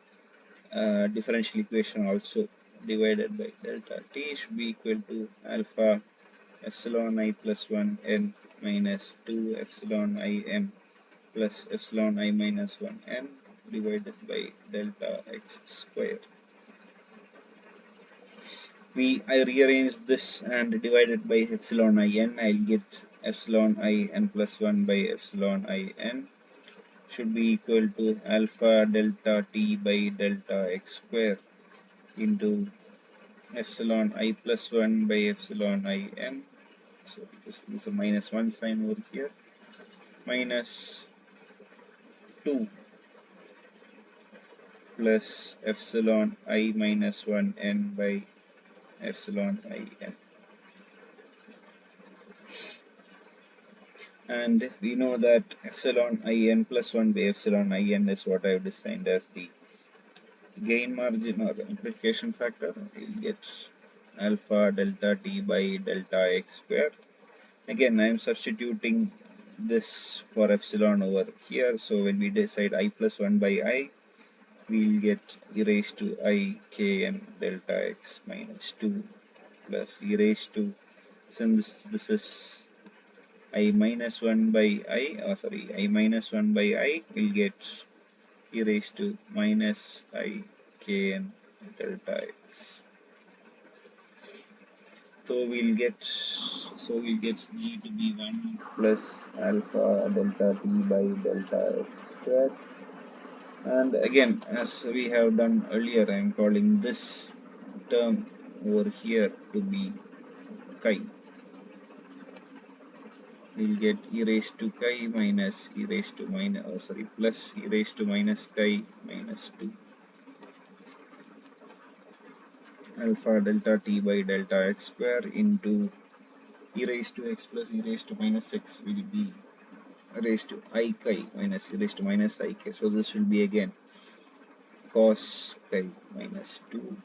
differential equation also. Divided by delta t should be equal to alpha epsilon I plus 1 n minus 2 epsilon I n plus epsilon I minus 1 n divided by delta x square. I rearrange this and divide it by epsilon I n. I'll get epsilon I n plus 1 by epsilon I n should be equal to alpha delta t by delta x square into epsilon I plus 1 by epsilon I n. So this is a minus 1 sign over here, minus 2 plus epsilon I minus 1 n by epsilon I n. And we know that epsilon I n plus 1 by epsilon I n is what I have designed as the gain margin or amplification factor. We'll get alpha delta t by delta x square. Again, I am substituting this for epsilon over here. So when we decide I plus 1 by I, we'll get e raised to I kn delta x minus 2 plus e raised to, since this is I minus 1 by I, I minus 1 by I, will get e raised to minus I kn delta x. So we'll get g to be 1 plus alpha delta t by delta x square. And again, as we have done earlier, I am calling this term over here to be chi. We'll get e raised to chi minus e raised to minus, plus e raised to minus chi minus 2 alpha delta t by delta x square into e raised to x plus e raised to minus x will be raised to I chi minus e raised to minus I k. So this will be again cos chi minus 2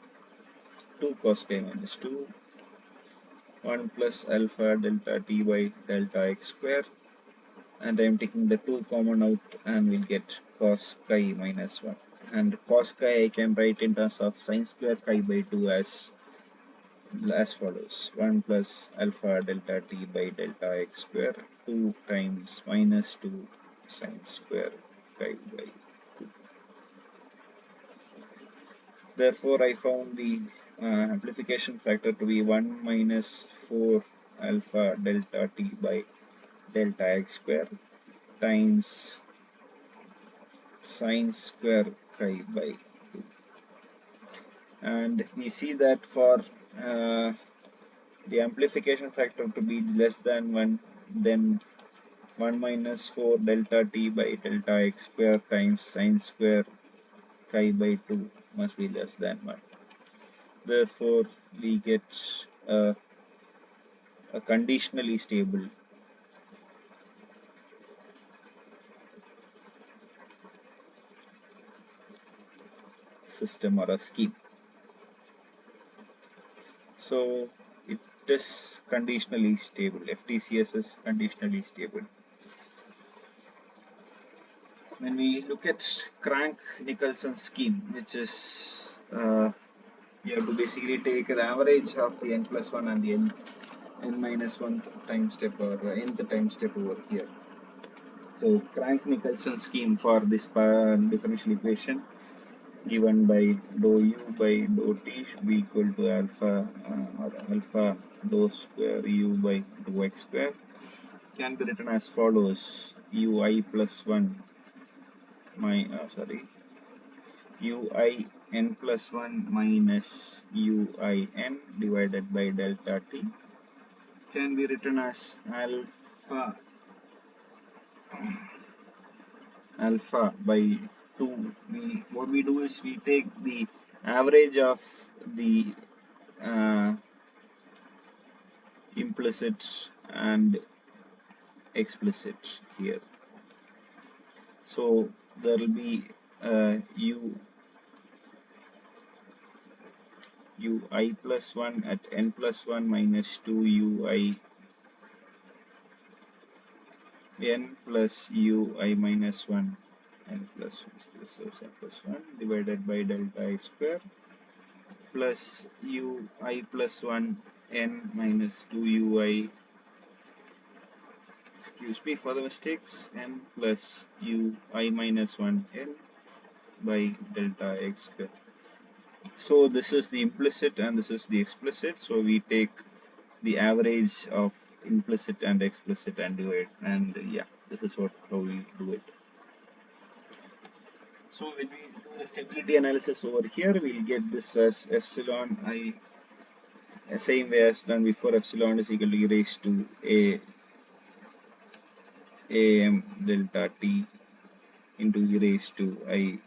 cos chi minus 2, 1 plus alpha delta t by delta x square, and I am taking the 2 common out and we'll get cos chi minus 1. And cos chi I can write in terms of sin square chi by 2 as follows: 1 plus alpha delta t by delta x square 2 times minus 2 sin square chi by 2. Therefore, I found the amplification factor to be 1 minus 4 alpha delta t by delta x square times sin square chi by 2. And we see that for the amplification factor to be less than 1, then 1 minus 4 delta t by delta x square times sin square chi by 2 must be less than 1. Therefore, we get a conditionally stable system or a scheme. So it is conditionally stable. FTCS is conditionally stable. When we look at Crank-Nicholson scheme, which is you have to basically take the average of the n plus 1 and the n minus 1 time step or nth time step over here. So Crank-Nicholson scheme for this differential equation given by dou u by dou t should be equal to alpha or alpha dou square u by dou x square, can be written as follows: ui plus 1 ui n plus 1 minus ui n divided by delta t can be written as alpha by 2. What we do is we take the average of the implicit and explicit here. So there will be ui plus 1 at n plus 1 minus 2 ui n plus ui minus 1 n plus 1 divided by delta x square plus ui plus 1 n minus 2 ui, excuse me for the mistakes, n plus ui minus 1 n by delta x square. So this is the implicit and this is the explicit. So we take the average of implicit and explicit and divide, and yeah, this is how we do it. So when we do the stability analysis over here, we'll get this as epsilon I, same way as done before, epsilon is equal to e raised to am delta t into e raised to I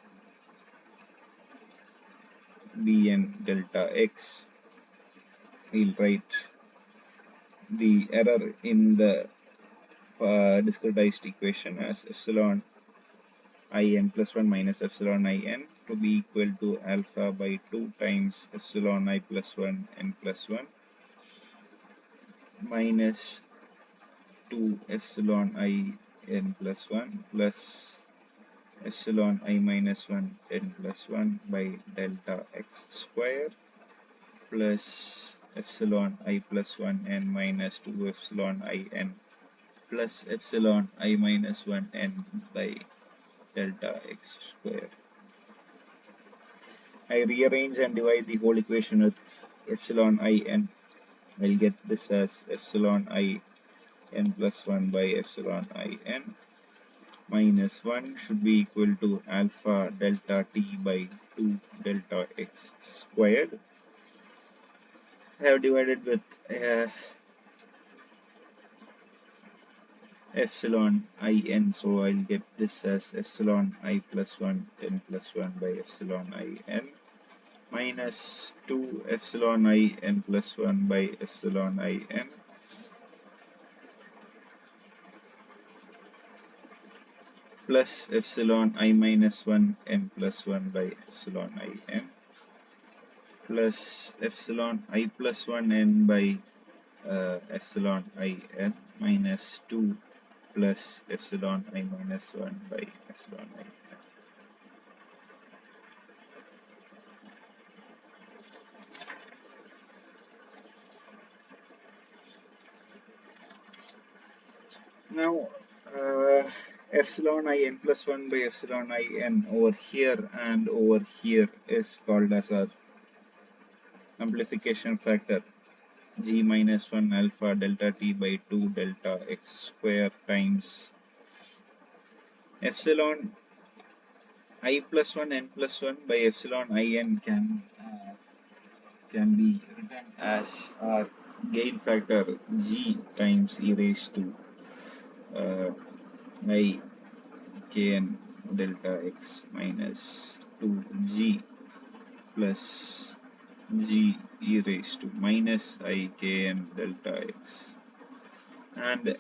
bn delta x. We'll write the error in the discretized equation as epsilon in plus 1 minus epsilon in to be equal to alpha by 2 times epsilon I plus 1 n plus 1 minus 2 epsilon I n plus 1 plus epsilon I minus 1 n plus 1 by delta x square plus epsilon I plus 1 n minus 2 epsilon I n plus epsilon I minus 1 n by delta x square. I rearrange and divide the whole equation with epsilon I n. I'll get this as epsilon I n plus 1 by epsilon I n minus 1 should be equal to alpha delta t by 2 delta x squared. I have divided with epsilon I n, so I'll get this as epsilon I plus 1 n plus 1 by epsilon I n minus 2 epsilon I n plus 1 by epsilon I n plus epsilon I minus 1 n plus 1 by epsilon I n plus epsilon I plus 1 n by epsilon I n minus 2 plus epsilon I minus 1 by epsilon I n. Now, epsilon I n plus 1 by epsilon I n over here and over here is called as a amplification factor g minus 1 alpha delta t by 2 delta x square times epsilon I plus 1 n plus 1 by epsilon I n can be written as our gain factor g times e raised to uh, I kn delta x minus 2g plus g e raised to minus I kn delta x, and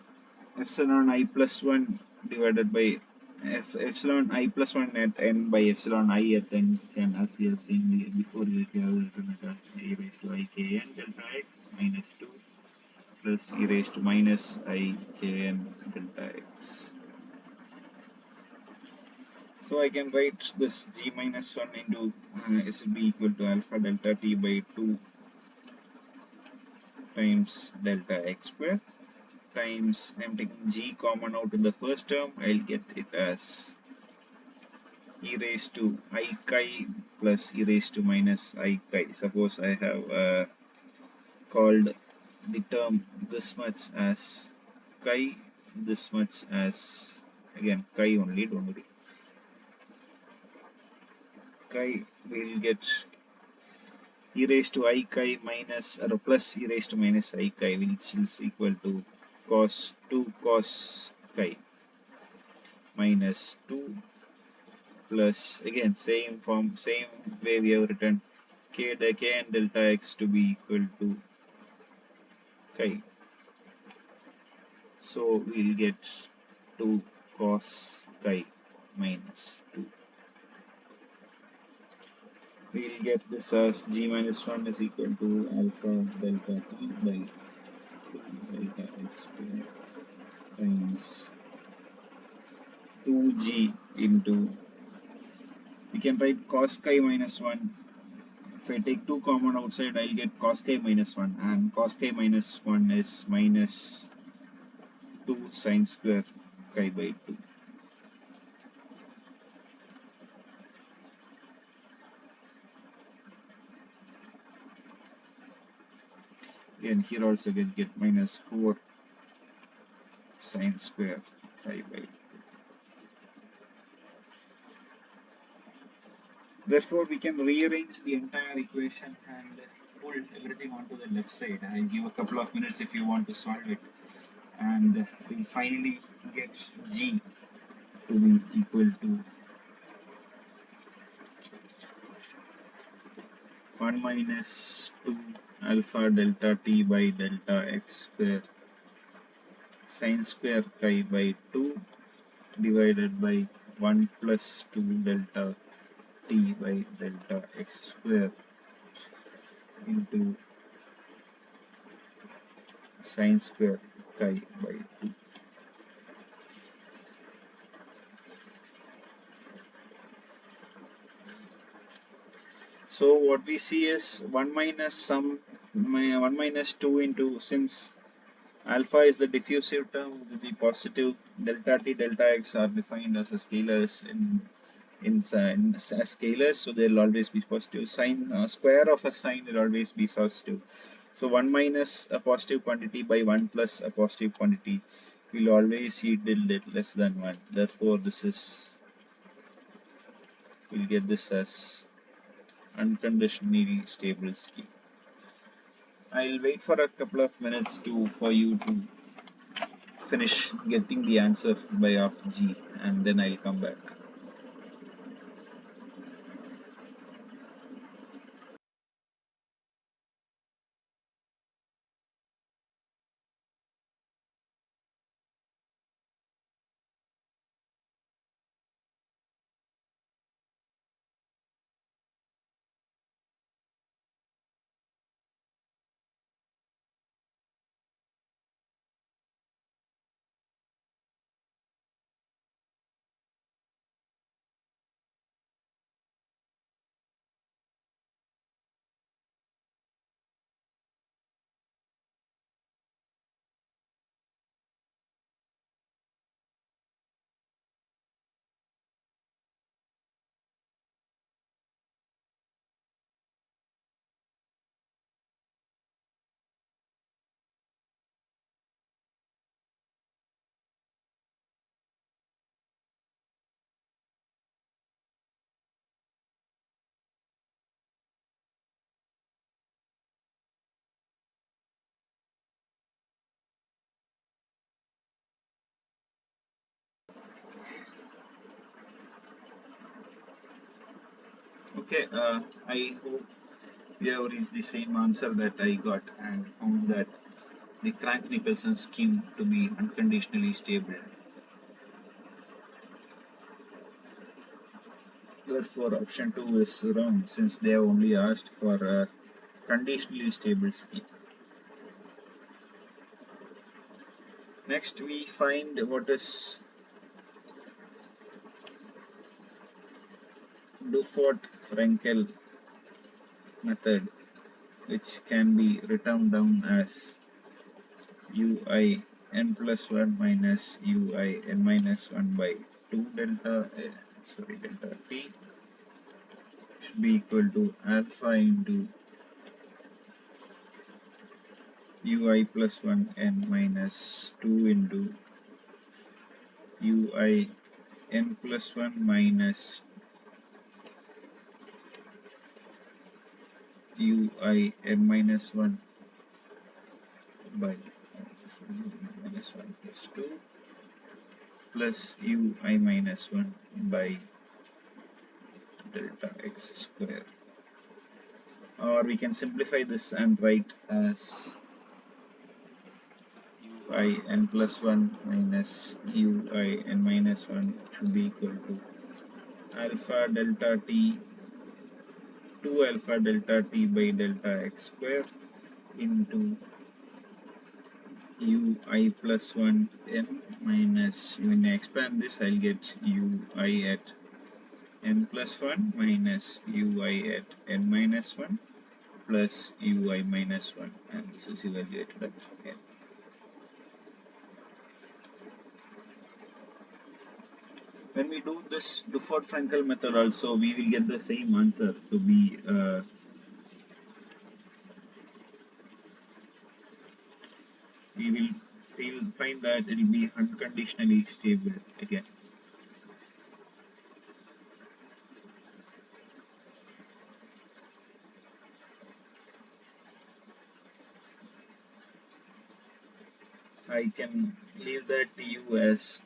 epsilon I plus 1 divided by epsilon I plus 1 at n by epsilon I at n can, as we have seen before, we have written it as e raised to I kn delta x minus 2 plus e raised to minus I kn delta x. So I can write this g minus 1 into s will be equal to alpha delta t by 2 times delta x square times, I'm taking g common out in the first term, I'll get it as e raised to I chi plus e raised to minus I chi. Suppose I have called the term this much as chi, this much as, again, chi only, don't worry, chi will get e raised to I chi minus or plus e raised to minus I chi, which is equal to cos 2 cos chi minus 2 plus, again, same form, same way we have written k and delta x to be equal to chi. So we'll get 2 cos chi minus 2. We'll get this as g minus 1 is equal to alpha delta t by 2 delta x square times 2g into, we can write cos chi minus 1. If I take 2 common outside, I'll get cos chi minus 1, and cos chi minus 1 is minus 2 sine square chi by 2. Again, here also get minus 4 sine square chi by 2. Therefore, we can rearrange the entire equation and pull everything onto the left side. I'll give a couple of minutes if you want to solve it, and we'll finally get g to be equal to 1 minus 2 alpha delta t by delta x square sine square chi by 2 divided by 1 plus 2 delta t by delta x square into sine square chi by 2. So what we see is 1 minus 1 minus 2 into, since alpha is the diffusive term, will be positive. Delta t, delta x are defined as a scalars as scalars, so they'll always be positive. Sine square of a sine will always be positive. So 1 minus a positive quantity by 1 plus a positive quantity will always yield less than 1. Therefore, we'll get this as unconditionally stable scheme. I'll wait for a couple of minutes for you to finish getting the answer by of G, and then I'll come back. Okay, I hope we have reached the same answer that I got and found that the Crank-Nicholson scheme to be unconditionally stable. Therefore, option 2 is wrong, since they have only asked for a conditionally stable scheme. Next, we find what is Dufort-Frenkel method, which can be written down as ui n plus 1 minus ui n minus 1 by 2 delta t should be equal to alpha into ui plus 1 n minus 2 into ui n plus 1 minus ui n minus 1 by minus 1 plus 2 plus ui minus 1 by delta x square. Or we can simplify this and write as ui n plus 1 minus ui n minus 1 should be equal to alpha delta t 2 alpha delta t by delta x square into ui plus 1 n minus, when I expand this I'll get ui at n plus 1 minus ui at n minus 1 plus ui minus 1, and this is evaluated at n. When we do this Dufort-Frenkel method also, we will get the same answer to be we will find that it will be unconditionally stable again. I can leave that to you as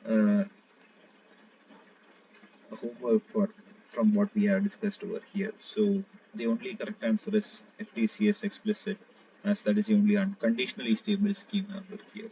homework from what we have discussed over here. So the only correct answer is FTCS explicit, as that is the only unconditionally stable scheme over here.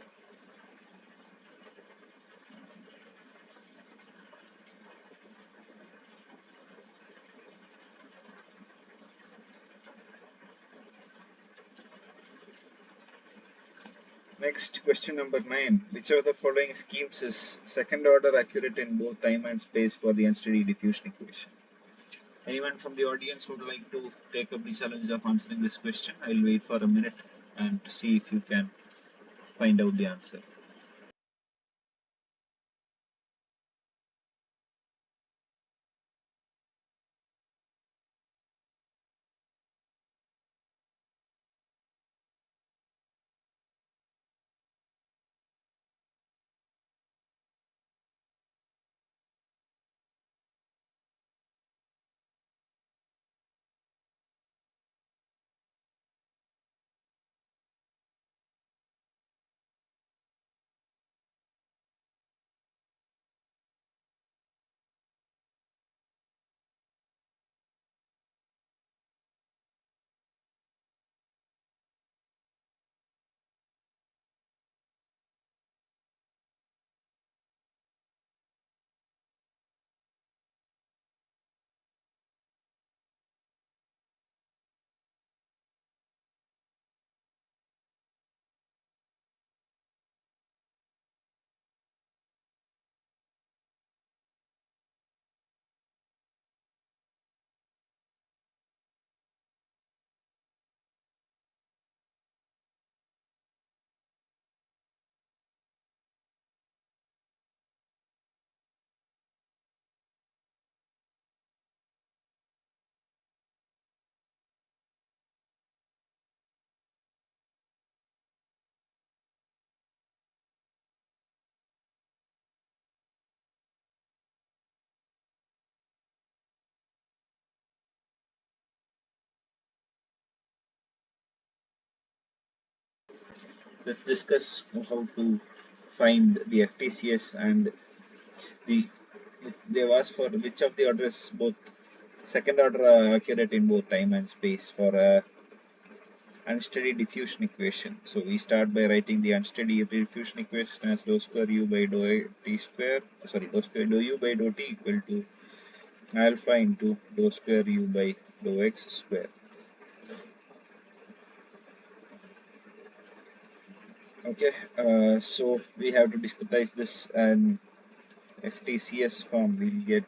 Next, question number 9. Which of the following schemes is second order accurate in both time and space for the unsteady diffusion equation? Anyone from the audience would like to take up the challenge of answering this question? I'll wait for a minute and see if you can find out the answer. Let's discuss how to find the FTCS and the they've asked for which of the orders both second order accurate in both time and space for a unsteady diffusion equation. So we start by writing the unsteady diffusion equation as dou square u by dou t square, dou square dou u by dou t equal to alpha into dou square u by dou x square. Okay, so we have to discretize this and FTCS form. We'll get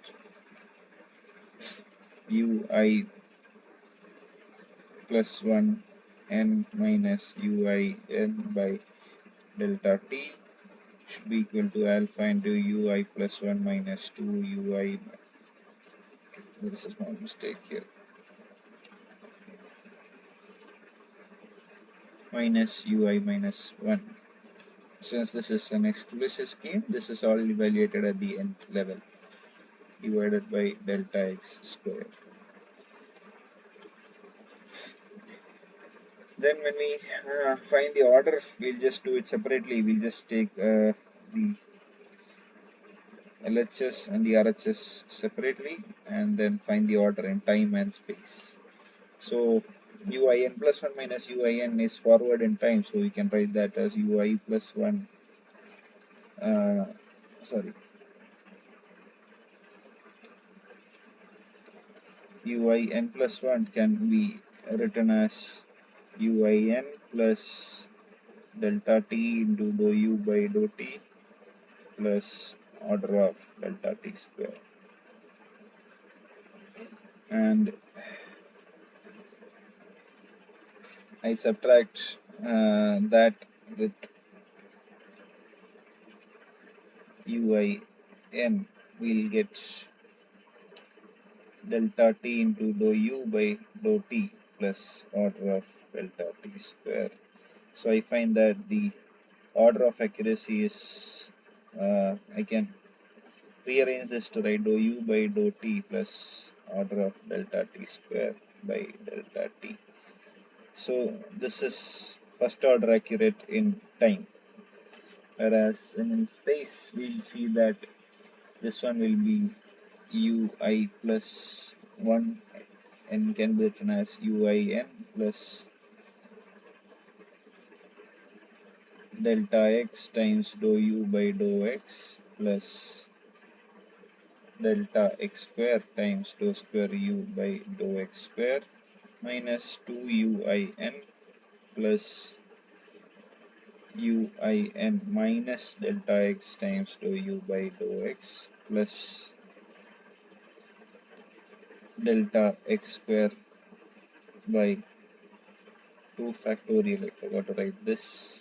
ui plus 1 n minus ui n by delta t should be equal to alpha into ui plus 1 minus 2 ui. There is a small mistake here. Minus ui minus 1. Since this is an explicit scheme, this is all evaluated at the nth level divided by delta x square. Then when we find the order, we'll just do it separately. We'll just take the LHS and the RHS separately and then find the order in time and space. So uin plus 1 minus uin is forward in time, so we can write that as ui plus 1 uin plus 1 can be written as uin plus delta t into dou u by dou t plus order of delta t square. And I subtract that with uin, we'll get delta t into dou u by dou t plus order of delta t square. So I find that the order of accuracy is, I can rearrange this to write dou u by dou t plus order of delta t square by delta t. So this is first order accurate in time, whereas in space we'll see that this one will be ui plus 1 n can be written as uin plus delta x times dou u by dou x plus delta x square times dou square u by dou x square minus 2 uin plus uin minus delta x times dou u by dou x plus delta x square by 2 factorial. I forgot to write this.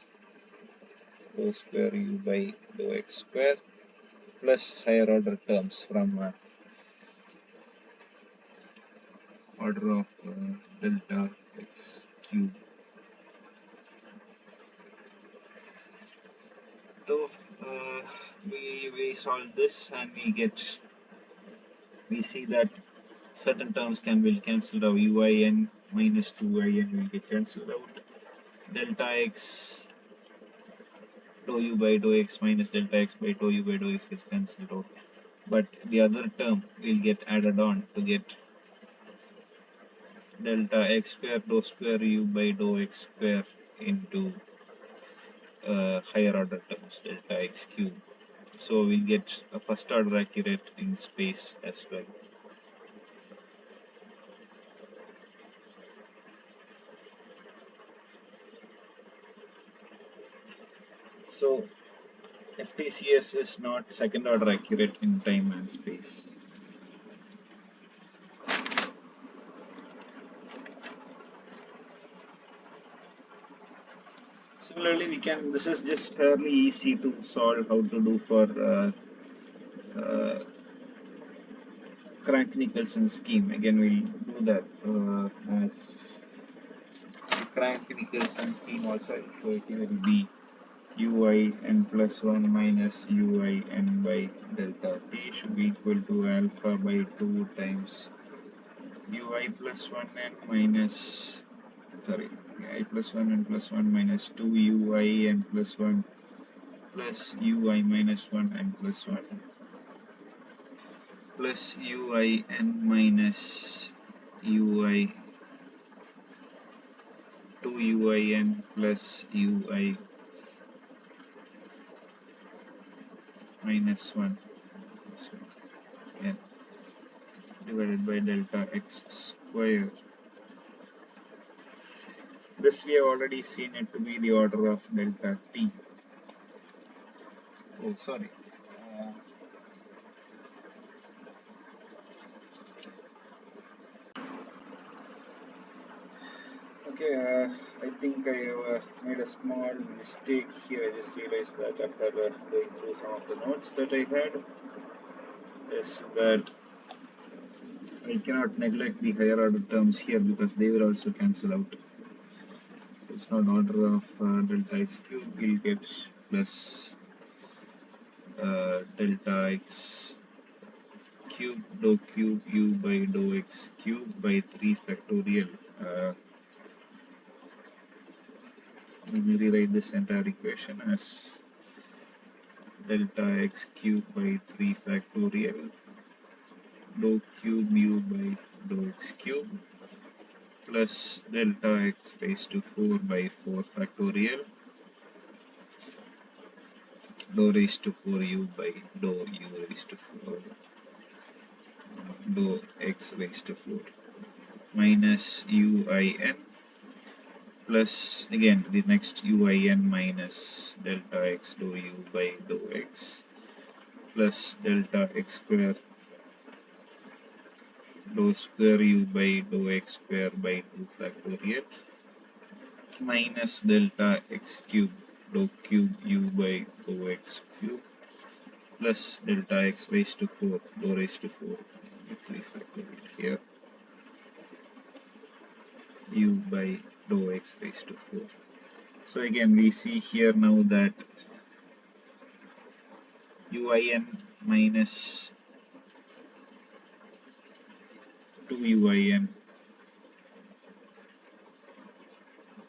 Dou square u by dou x square plus higher order terms from order of delta x cube. So we solve this and we see that certain terms can be cancelled out. Uin minus 2in will get cancelled out. Delta x dou u by dou x minus delta x by dou u by dou x gets cancelled out. But the other term will get added on to get delta x square dou square u by dou x square into higher order terms delta x cube. So we get a first order accurate in space as well. So FTCS is not second order accurate in time and space. Similarly, this is just fairly easy to solve how to do for uh, Crank-Nicholson scheme. Again, we'll do that as Crank-Nicholson scheme also. So it will be uin plus 1 minus uin by delta t should be equal to alpha by 2 times ui plus 1n minus I plus 1 and plus 1 minus 2 ui and plus 1 plus ui minus 1 and plus 1 plus ui n minus ui 2 ui n plus ui minus 1 n divided by delta x square. This we have already seen it to be the order of delta t. Oh, sorry. Okay, I think I have made a small mistake here. I just realized that after going through some of the notes that I had, is that I cannot neglect the higher order terms here because they will also cancel out. It's not order of delta x cube, we'll get plus delta x cube dou cube u by dou x cube by 3 factorial. Let me rewrite this entire equation as delta x cube by 3 factorial dou cube u by dou x cube plus delta x raised to 4 by 4 factorial dou raised to 4 u by dou u raised to 4 dou x raised to 4 minus uin plus again the next uin minus delta x dou u by dou x plus delta x square dou square u by dou x square by 2 factorial minus delta x cube dou cube u by dou x cube plus delta x raised to 4 dou raised to 4 3 factorial here u by dou x raised to 4. So again we see here now that uin minus 2 uin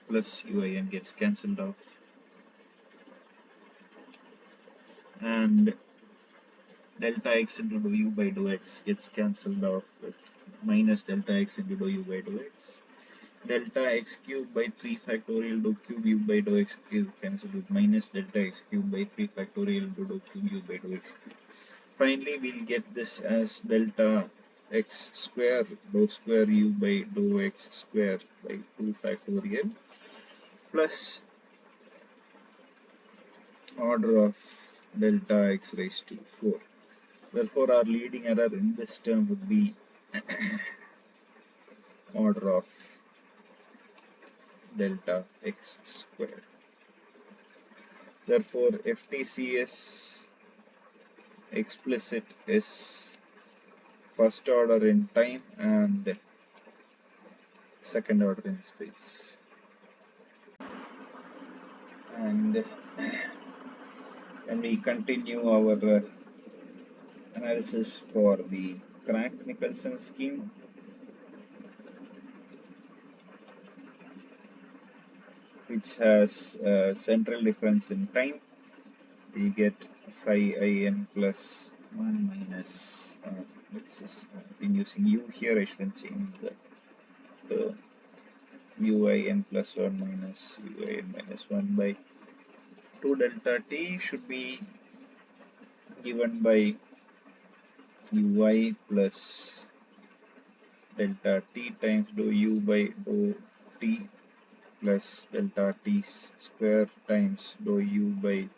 plus uin gets cancelled off and delta x into dou u by dou x gets cancelled off with minus delta x into dou u by dou x. Delta x cube by 3 factorial dou cube u by dou x cube cancelled with minus delta x cube by 3 factorial dou cube u by dou x cube. Finally, we'll get this as delta x square dou square u by dou x square by 2 factorial plus order of delta x raised to 4. Therefore, our leading error in this term would be order of delta x squared. Therefore, FTCS explicit is first order in time and second order in space. And when we continue our analysis for the Crank-Nicholson scheme, which has central difference in time, we get phi in plus 1 minus, been using u here, I shouldn't change the term, uin plus 1 minus uin minus 1 by 2 delta t should be given by ui plus delta t times dou u by dou t plus delta t square times dou u by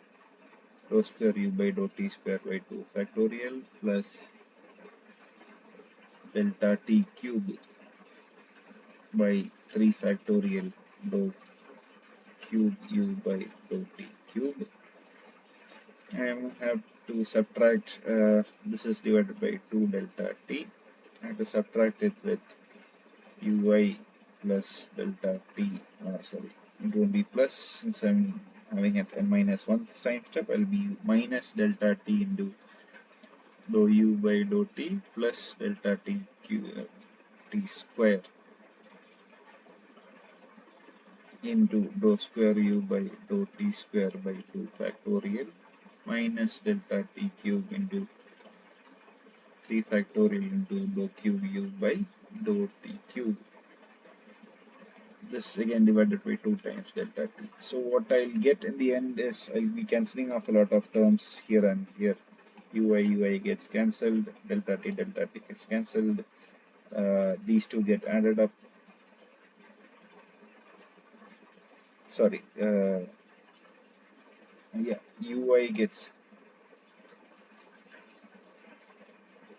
dou square u by dou t square by 2 factorial plus delta t cube by 3 factorial dou cube u by dou t cube. I have to subtract, this is divided by 2 delta t. I have to subtract it with ui plus delta t, sorry, it won't be plus since I'm having it n minus 1 time step. I'll be minus delta t into dou u by dou t plus delta t t square into dou square u by dou t square by 2 factorial minus delta t cube into 3 factorial into dou cube u by dou t cube. This again divided by 2 times delta t. So what I'll get in the end is I'll be cancelling off a lot of terms here and here. ui gets cancelled, delta t gets cancelled. These two get added up. Sorry, yeah, ui gets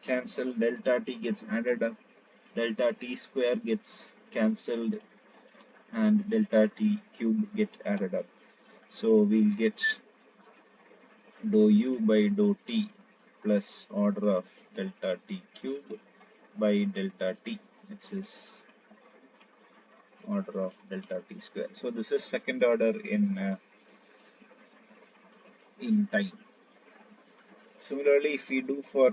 cancelled, delta t gets added up, delta t square gets cancelled, and delta t cube get added up. So we'll get dou u by dou t plus order of delta t cube by delta t, which is order of delta t square. So this is second order in time. Similarly, if we do for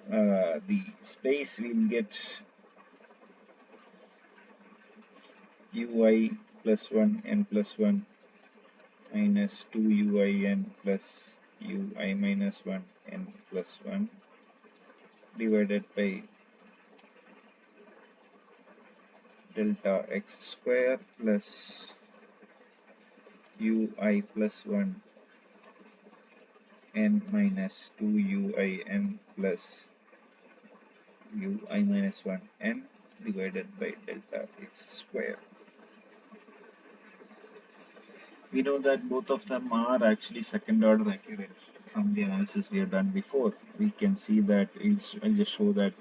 the space, we'll get ui plus 1 n plus 1 minus 2 ui n plus ui minus 1 n plus 1 divided by delta x square plus ui plus 1 n minus 2 ui n plus ui minus 1 n divided by delta x square. We know that both of them are actually second order accurate from the analysis we have done before. We can see that I'll just show that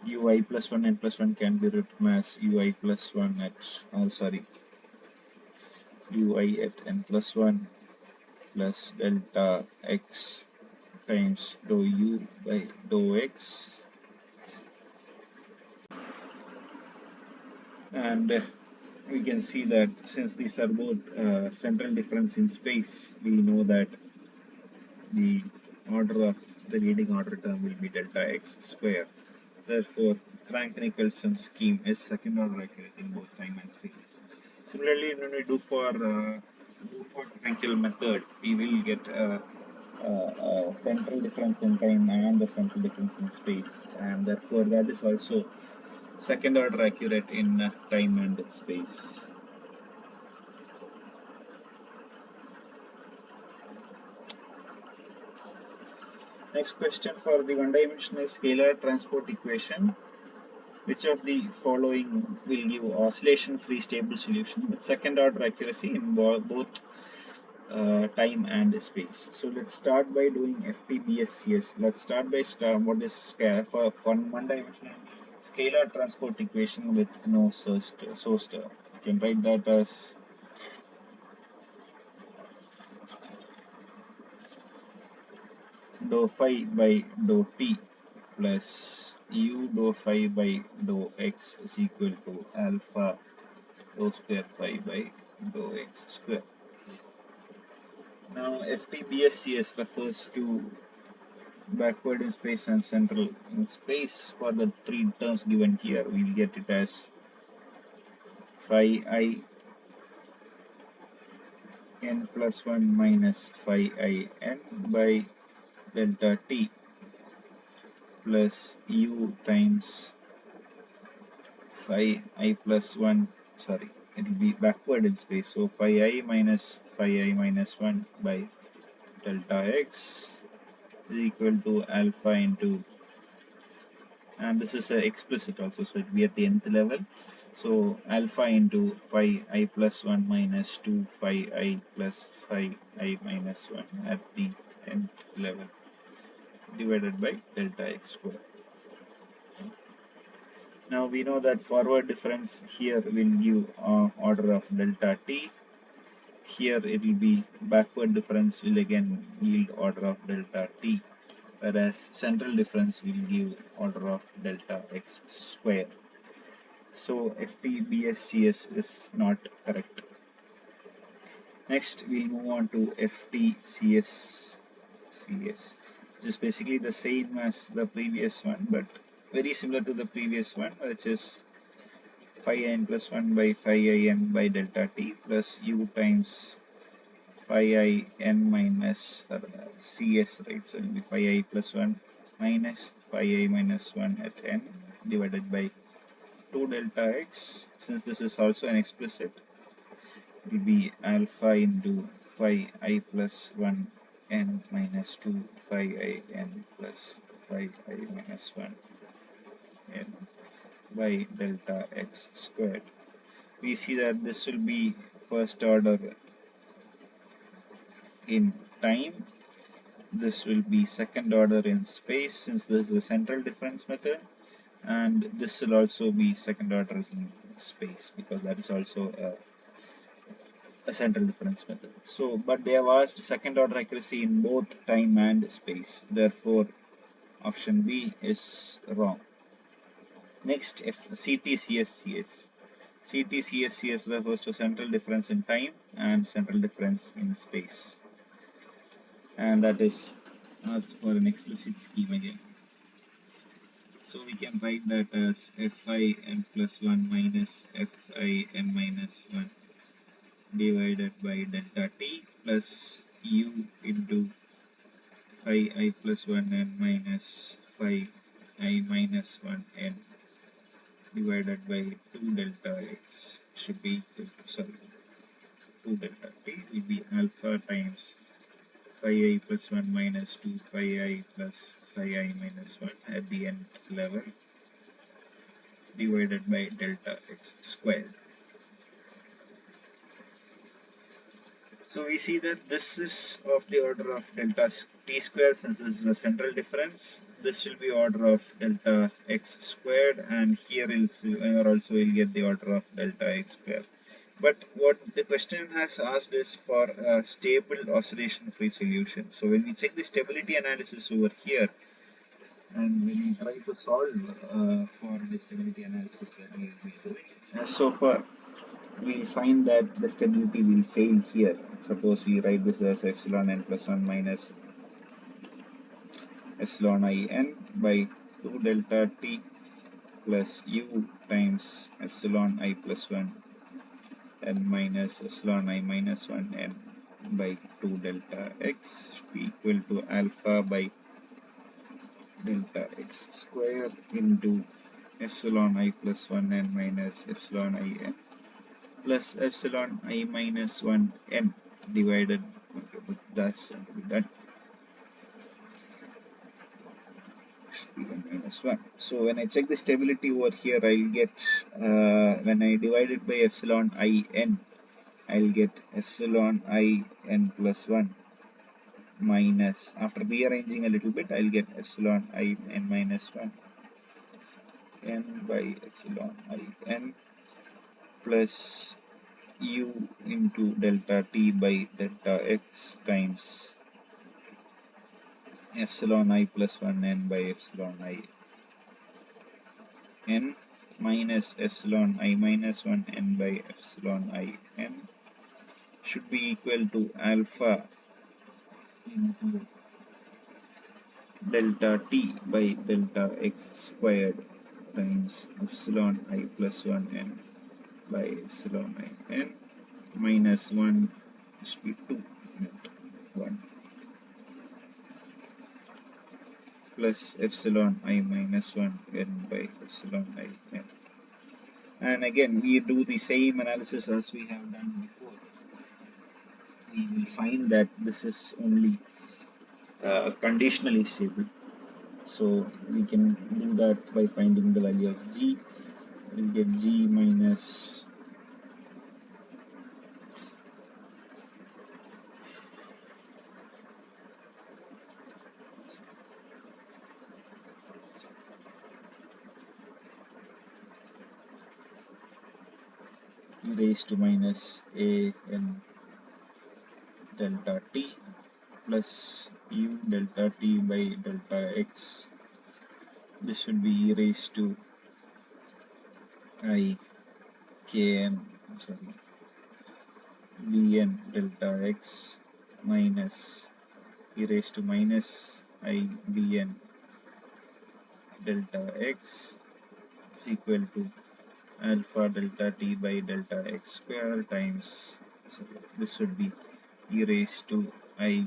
ui plus 1 n plus 1 can be written as ui plus 1 at, ui at n plus 1 plus delta x times dou u by dou x, and we can see that since these are both central difference in space, we know that the order of the leading order term will be delta x square. Therefore, Crank-Nicholson scheme is second order accurate in both time and space. Similarly, when we do for Buford-Frankel method, we will get a central difference in time and the central difference in space, and therefore that is also second order accurate in time and space. Next question for the one-dimensional scalar transport equation. Which of the following will give oscillation-free stable solution with second order accuracy in both time and space. So let's start by doing FTBSCS. Let's start by what is for one-dimensional scalar transport equation with no source term. You can write that as dou phi by dou t plus u dou phi by dou x is equal to alpha dou square phi by dou x square. Now FTBSCS refers to backward in space and central in space. For the three terms given here, we'll get it as phi I n plus 1 minus phi I n by delta t plus u times phi I plus 1, sorry, it will be backward in space, so phi I minus 1 by delta x is equal to alpha into, and this is explicit also, so it will be at the nth level, so alpha into phi I plus 1 minus 2 phi I plus phi I minus 1 at the nth level divided by delta x square. Now we know that forward difference here will give order of delta t. Here it will be backward difference will again yield order of delta t, whereas central difference will give order of delta x square. So FTBSCS is not correct. Next we'll move on to FTCS, which is basically the same as the previous one, but very similar to the previous one, which is phi n plus 1 by phi I n by delta t plus u times phi I n minus cs, right? So it will be phi I plus 1 minus phi I minus 1 at n divided by 2 delta x. Since this is also an explicit, it will be alpha into phi I plus 1 n minus 2 phi I n plus phi I minus 1 n by delta x squared. We see that this will be first order in time, this will be second order in space since this is a central difference method, and this will also be second order in space because that is also a central difference method. So but they have asked second order accuracy in both time and space, therefore option B is wrong. Next, CTCSCS. CTCSCS refers to central difference in time and central difference in space, and that is asked for an explicit scheme again. So we can write that as fi n plus 1 minus fi n minus 1 divided by delta t plus u into phi I plus 1 n minus phi I minus 1 n divided by 2 delta x should be equal to, sorry, 2 delta t will be alpha times phi I plus 1 minus 2 phi I plus phi I minus 1 at the nth level divided by delta x squared. So we see that this is of the order of delta t squared since this is the central difference. This will be order of delta x squared, and here is also will get the order of delta x squared. But what the question has asked is for a stable oscillation free solution. So when we check the stability analysis over here, and when we try to solve for the stability analysis that we will be doing, as so far we'll find that the stability will fail here. Suppose we write this as epsilon n plus 1 minus epsilon I n by 2 delta t plus u times epsilon I plus 1 n minus epsilon I minus 1 n by 2 delta x should be equal to alpha by delta x square into epsilon I plus 1 n minus epsilon I n plus epsilon I minus 1 n divided, with dash and be done, minus 1. So when I check the stability over here, I'll get when I divide it by epsilon I n, I'll get epsilon I n plus 1 minus, after rearranging a little bit, I'll get epsilon I n minus 1 n by epsilon I n plus u into delta t by delta x times epsilon I plus 1 n by epsilon I n minus epsilon I minus 1 n by epsilon I n should be equal to alpha into delta t by delta x squared times epsilon I plus 1 n by epsilon I n minus 1 should be 2 not 1 plus epsilon I minus 1 n by epsilon I n. And again, we do the same analysis as we have done before. We will find that this is only conditionally stable. So we can do that by finding the value of g. We'll get g minus e raised to minus a n delta t plus u delta t by delta x. This should be e raised to I kn, sorry, bn delta x minus e raised to minus I bn delta x is equal to alpha delta t by delta x square times, so this should be e raised to I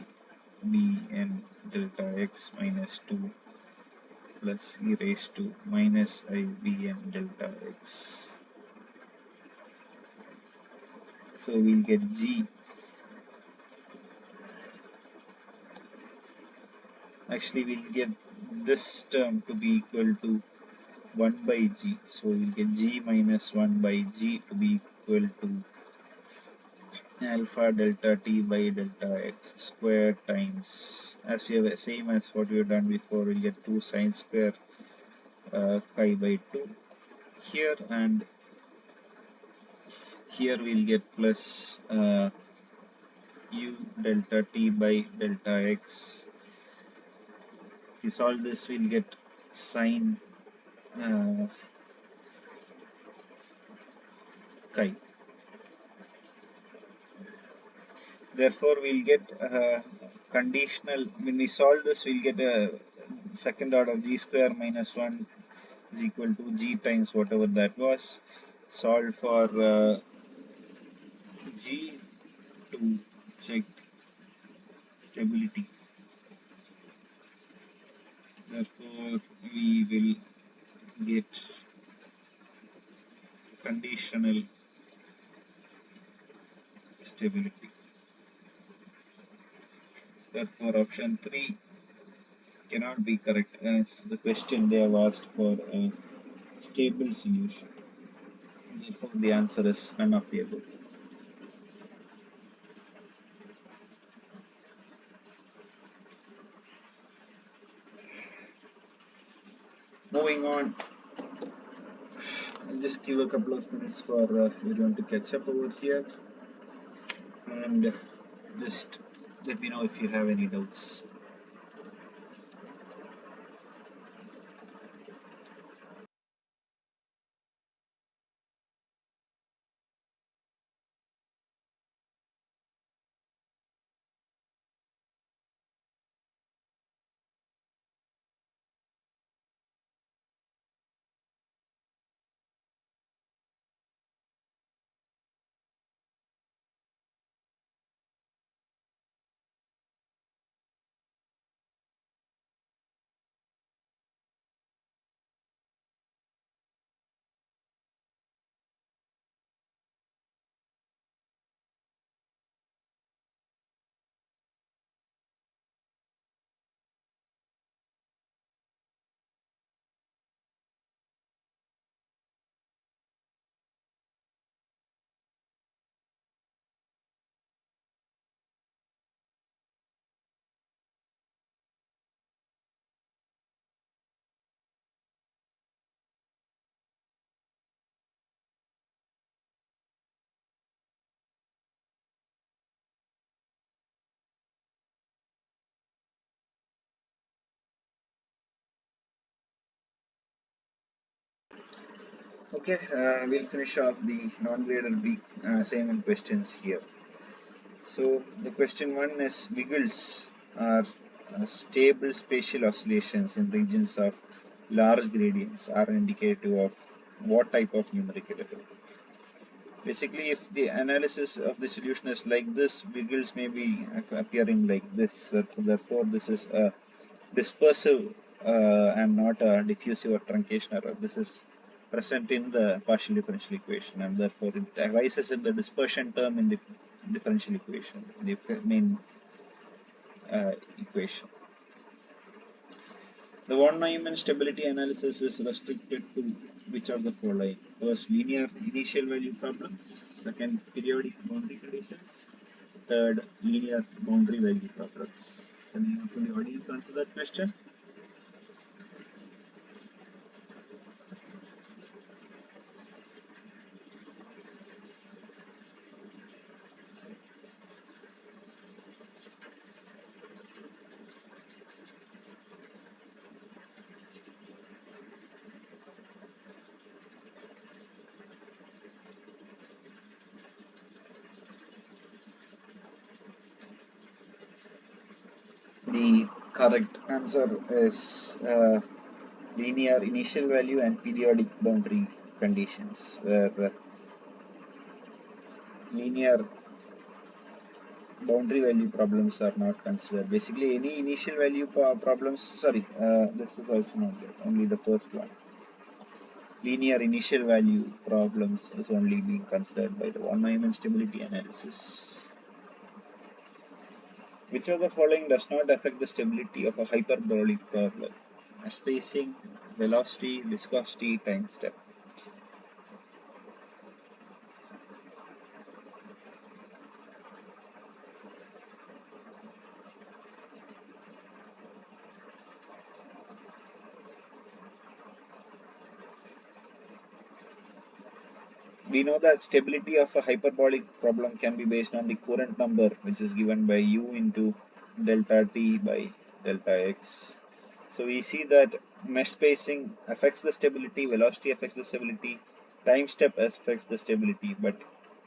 bn delta x minus 2 plus e raised to minus I bn delta x. So we'll get g actually we'll get this term to be equal to 1 by g, so we'll get g minus 1 by g to be equal to alpha delta t by delta x square times, as we have same as what we have done before, we'll get 2 sine square pi by 2 here, and here we'll get plus u delta t by delta x. If we solve this, we'll get sine chi. Therefore, we'll get conditional. When we solve this, we'll get a second order g square minus 1 is equal to g times whatever that was. Solve for g to check stability. Therefore, we will get conditional stability. Therefore, option 3 cannot be correct, as the question they have asked for a stable solution. Therefore, the answer is none of the above. Moving on, I'll just give a couple of minutes for everyone to catch up over here, and just let me know if you have any doubts. Okay, we'll finish off the non-graded week assignment questions here. So the question one is wiggles are stable spatial oscillations in regions of large gradients are indicative of what type of numerical ability. Basically, if the analysis of the solution is like this, wiggles may be appearing like this. So therefore, this is a dispersive and not a diffusive or truncation error. This is present in the partial differential equation, and therefore it arises in the dispersion term in the differential equation, the main equation. The von Neumann stability analysis is restricted to which of the following? First, linear initial value problems. Second, periodic boundary conditions. Third, linear boundary value problems. Can anyone from the audience answer that question? The correct answer is linear initial value and periodic boundary conditions, where linear boundary value problems are not considered. Basically, any initial value problems, sorry, this is also not there, only the first one. Linear initial value problems is only being considered by the von Neumann stability analysis. Which of the following does not affect the stability of a hyperbolic problem? Spacing, velocity, viscosity, time step. We know that stability of a hyperbolic problem can be based on the Courant number, which is given by u into delta t by delta x. So we see that mesh spacing affects the stability, velocity affects the stability, time step affects the stability, but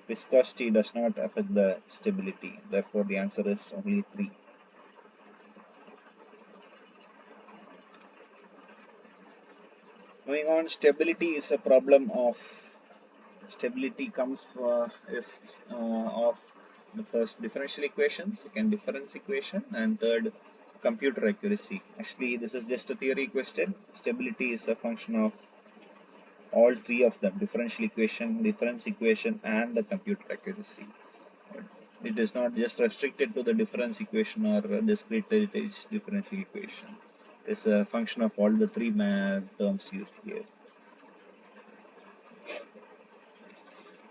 viscosity does not affect the stability. Therefore, the answer is only 3. Moving on, stability is a problem of stability comes of the first differential equation, second difference equation, and third computer accuracy. Actually, this is just a theory question. Stability is a function of all three of them: differential equation, difference equation, and the computer accuracy. It is not just restricted to the difference equation or discrete differential equation. It's a function of all the three terms used here.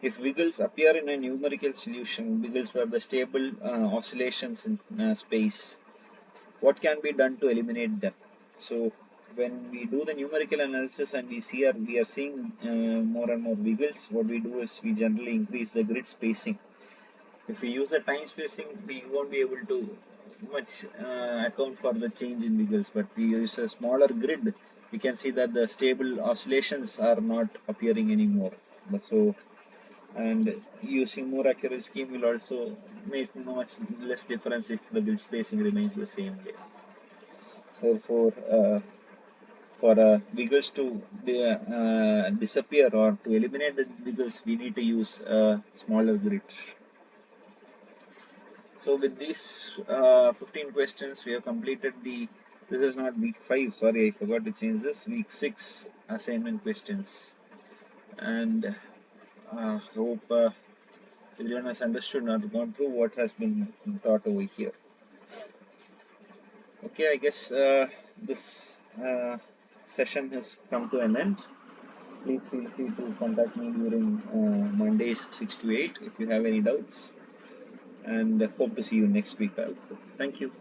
If wiggles appear in a numerical solution, wiggles were the stable oscillations in space, what can be done to eliminate them? So when we do the numerical analysis and we are seeing more and more wiggles, what we do is we generally increase the grid spacing. If we use the time spacing, we won't be able to much account for the change in wiggles, but we use a smaller grid, we can see that the stable oscillations are not appearing anymore. So, and using more accurate scheme will also make much less difference if the grid spacing remains the same way. Therefore, for wiggles to disappear or to eliminate the wiggles, we need to use a smaller grid. So with these 15 questions, we have completed this is not week 5, sorry, I forgot to change this, week 6 assignment questions. And hope everyone has understood and gone through what has been taught over here. Okay, I guess this session has come to an end. Please feel free to contact me during Mondays 6 to 8 if you have any doubts. And hope to see you next week also. Thank you.